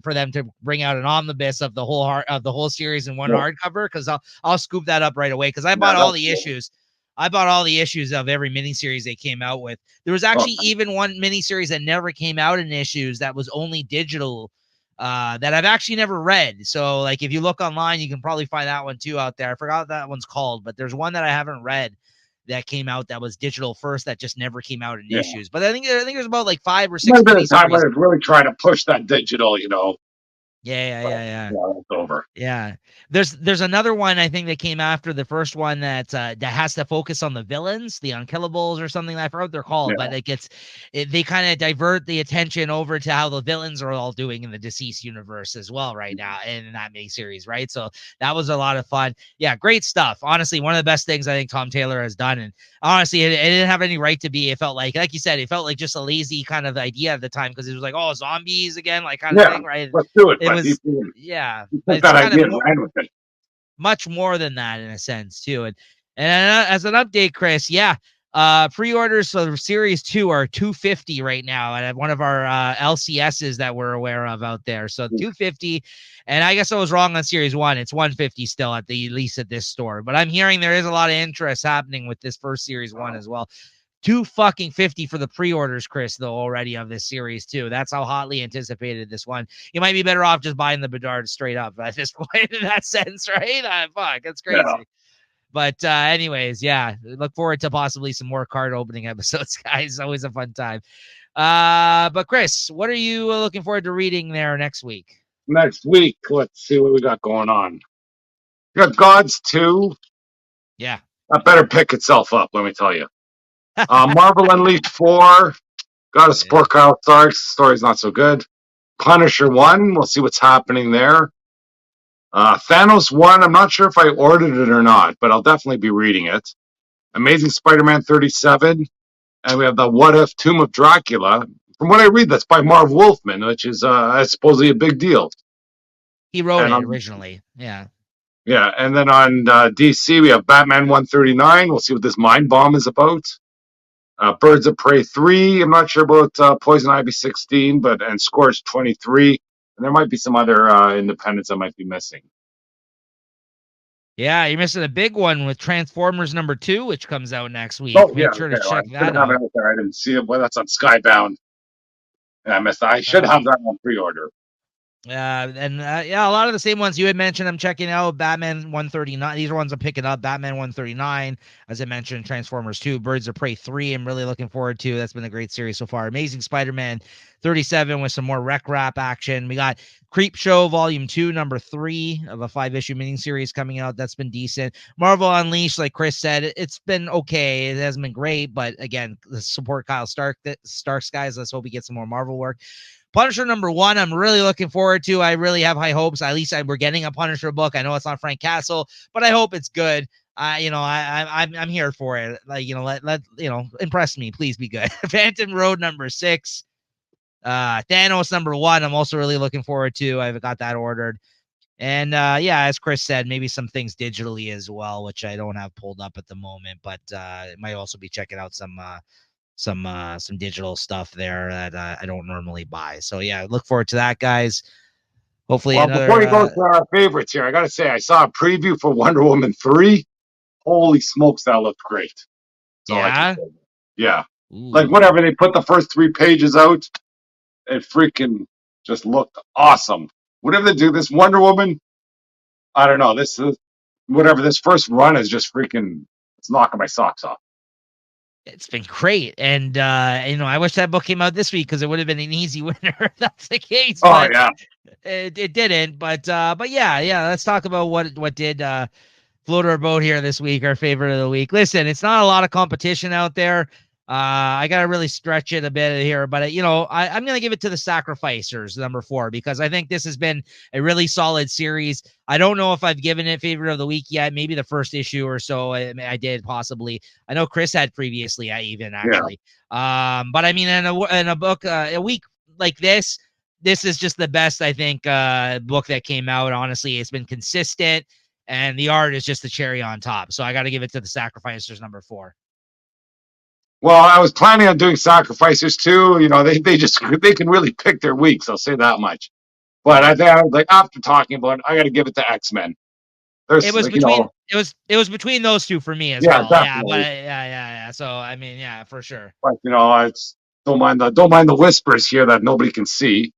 for them to bring out an omnibus of the whole series in one Yeah. hardcover because I'll scoop that up right away because I Yeah. bought all That's the cool. issues. I bought all the issues of every miniseries they came out with. There was Oh, actually even one miniseries that never came out in issues that was only digital that I've actually never read. So like if you look online, you can probably find that one too out there. I forgot what that one's called, but there's one that I haven't read that came out that was digital first that just never came out in Yeah. issues. But I think there's about like 5 or Might 6 have been a time when miniseries. I was really trying to push that digital, Yeah. but it's over. Yeah. There's another one I think that came after the first one that has to focus on the villains, the unkillables or something. I forgot what they're called, Yeah. but they kind of divert the attention over to how the villains are all doing in the deceased universe as well right now in that miniseries, right? So that was a lot of fun. Yeah, great stuff. Honestly, one of the best things I think Tom Taylor has done. And honestly, it didn't have any right to be. It felt like you said, it felt like just a lazy kind of idea at the time because it was like, oh, zombies again, like kind of Yeah. thing, right? Let's do it. It But was, yeah, he but took it's that kind of idea and more, ran with it. much more than that in a sense too. And as an update, Chris, yeah, pre-orders for series 2 are 250 right now at one of our LCSs that we're aware of out there. So 250, and I guess I was wrong on series 1. It's 150 still at least at this store. But I'm hearing there is a lot of interest happening with this first series 1 as well. 250 for the pre-orders, Chris, though, already of this series too. That's how hotly anticipated this one. You might be better off just buying the Bedard straight up at this point in that sense, right? Fuck, that's crazy. Yeah. But anyways, yeah, look forward to possibly some more card opening episodes, guys. Always a fun time. But Chris, what are you looking forward to reading there next week? Next week, let's see what we got going on. We got Gods 2. Yeah. That better pick itself up, let me tell you. Marvel Unleashed 4. Got to support Kyle Starks. Story's not so good. Punisher 1. We'll see what's happening there. Thanos 1. I'm not sure if I ordered it or not, but I'll definitely be reading it. Amazing Spider-Man 37. And we have the What If Tomb of Dracula. From what I read, that's by Marv Wolfman, which is supposedly a big deal. He wrote And it originally. Yeah. Yeah, and then on DC, we have Batman 139. We'll see what this mind bomb is about. Birds of Prey 3. I'm not sure about Poison Ivy 16, and Scorch 23. And there might be some other independents I might be missing. Yeah, you're missing a big one with Transformers #2, which comes out next week. Oh, Make sure to check that have it out. out there. I didn't see it. Well, that's on Skybound. Yeah, I missed that. I should have that on pre-order. Yeah, a lot of the same ones you had mentioned. I'm checking out Batman 139. These are ones I'm picking up. Batman 139, as I mentioned, Transformers 2, Birds of Prey 3. I'm really looking forward to. That's been a great series so far. Amazing Spider-Man 37 with some more rec rap action. We got Creep Show Volume 2, number 3 of a 5-issue miniseries coming out. That's been decent. Marvel Unleashed, like Chris said, it's been okay. It hasn't been great, but again, support Kyle Starks, guys. Let's hope he gets some more Marvel work. Punisher #1, I'm really looking forward to. I really have high hopes. At least we're getting a Punisher book. I know it's not Frank Castle, but I hope it's good. I'm here for it. Like, let impress me. Please be good. Phantom Road #6. Thanos #1. I'm also really looking forward to. I've got that ordered. And yeah, as Chris said, maybe some things digitally as well, which I don't have pulled up at the moment, but it might also be checking out some digital stuff there that I don't normally buy. So yeah, look forward to that, guys. Hopefully before you go to our favorites here, I gotta say I saw a preview for Wonder Woman 3. Holy smokes, that looked great. Yeah. Yeah. Ooh. Like whatever, they put the first 3 pages out, it freaking just looked awesome. Whatever they do, this Wonder Woman, I don't know. This is whatever, this first run is just freaking, it's knocking my socks off. It's been great. And I wish that book came out this week because it would have been an easy winner if that's the case. Oh yeah. It didn't. But yeah, let's talk about what did float our boat here this week, our favorite of the week. Listen, it's not a lot of competition out there. I gotta really stretch it a bit here, but I'm gonna give it to the Sacrificers #4 because I think this has been a really solid series. I don't know if I've given it favorite of the week yet. Maybe the first issue or so I did possibly. I know Chris had previously. I even actually. Yeah. But I mean, in a book a week like this is just the best I think book that came out. Honestly, it's been consistent, and the art is just the cherry on top. So I got to give it to the Sacrificers #4. Well, I was planning on doing Sacrificers too. They can really pick their weeks. I'll say that much. But I think I was like, after talking about it, I got to give it to X-Men. It was it was between those two for me as well. Definitely. Yeah, but yeah. So I mean, yeah, for sure. But it's don't mind the whispers here that nobody can see.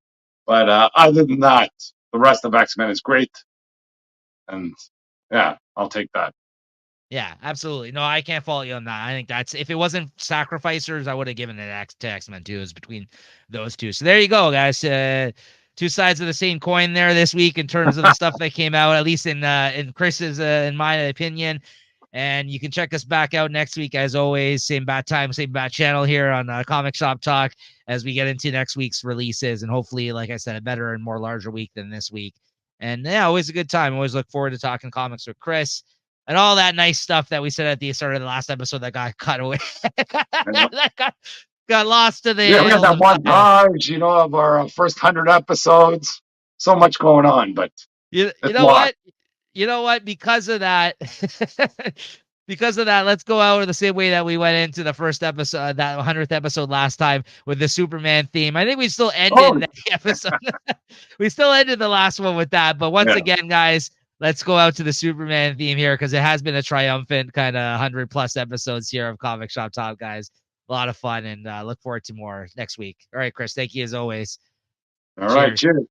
But other than that, the rest of X-Men is great. And yeah, I'll take that. Yeah, absolutely. No, I can't fault you on that. I think that's, if it wasn't Sacrificers, I would have given it to X-Men 2. Is between those two. So there you go, guys. Two sides of the same coin there this week in terms of the stuff that came out, at least in Chris's, in my opinion. And you can check us back out next week, as always. Same bad time, same bad channel here on Comic Shop Talk as we get into next week's releases. And hopefully, like I said, a better and more larger week than this week. And yeah, always a good time. Always look forward to talking comics with Chris and all that nice stuff that we said at the start of the last episode that got cut away. That got lost to the we got that montage, of our first 100 episodes. So much going on, but you know what? You know what? Because of that, let's go out the same way that we went into the first episode, that 100th episode last time, with the Superman theme. I think we still ended the episode. We still ended the last one with that. But once again, guys, let's go out to the Superman theme here, because it has been a triumphant kind of 100+ episodes here of Comic Shop Talk, guys. A lot of fun, and look forward to more next week. All right, Chris, thank you as always. All right, cheers.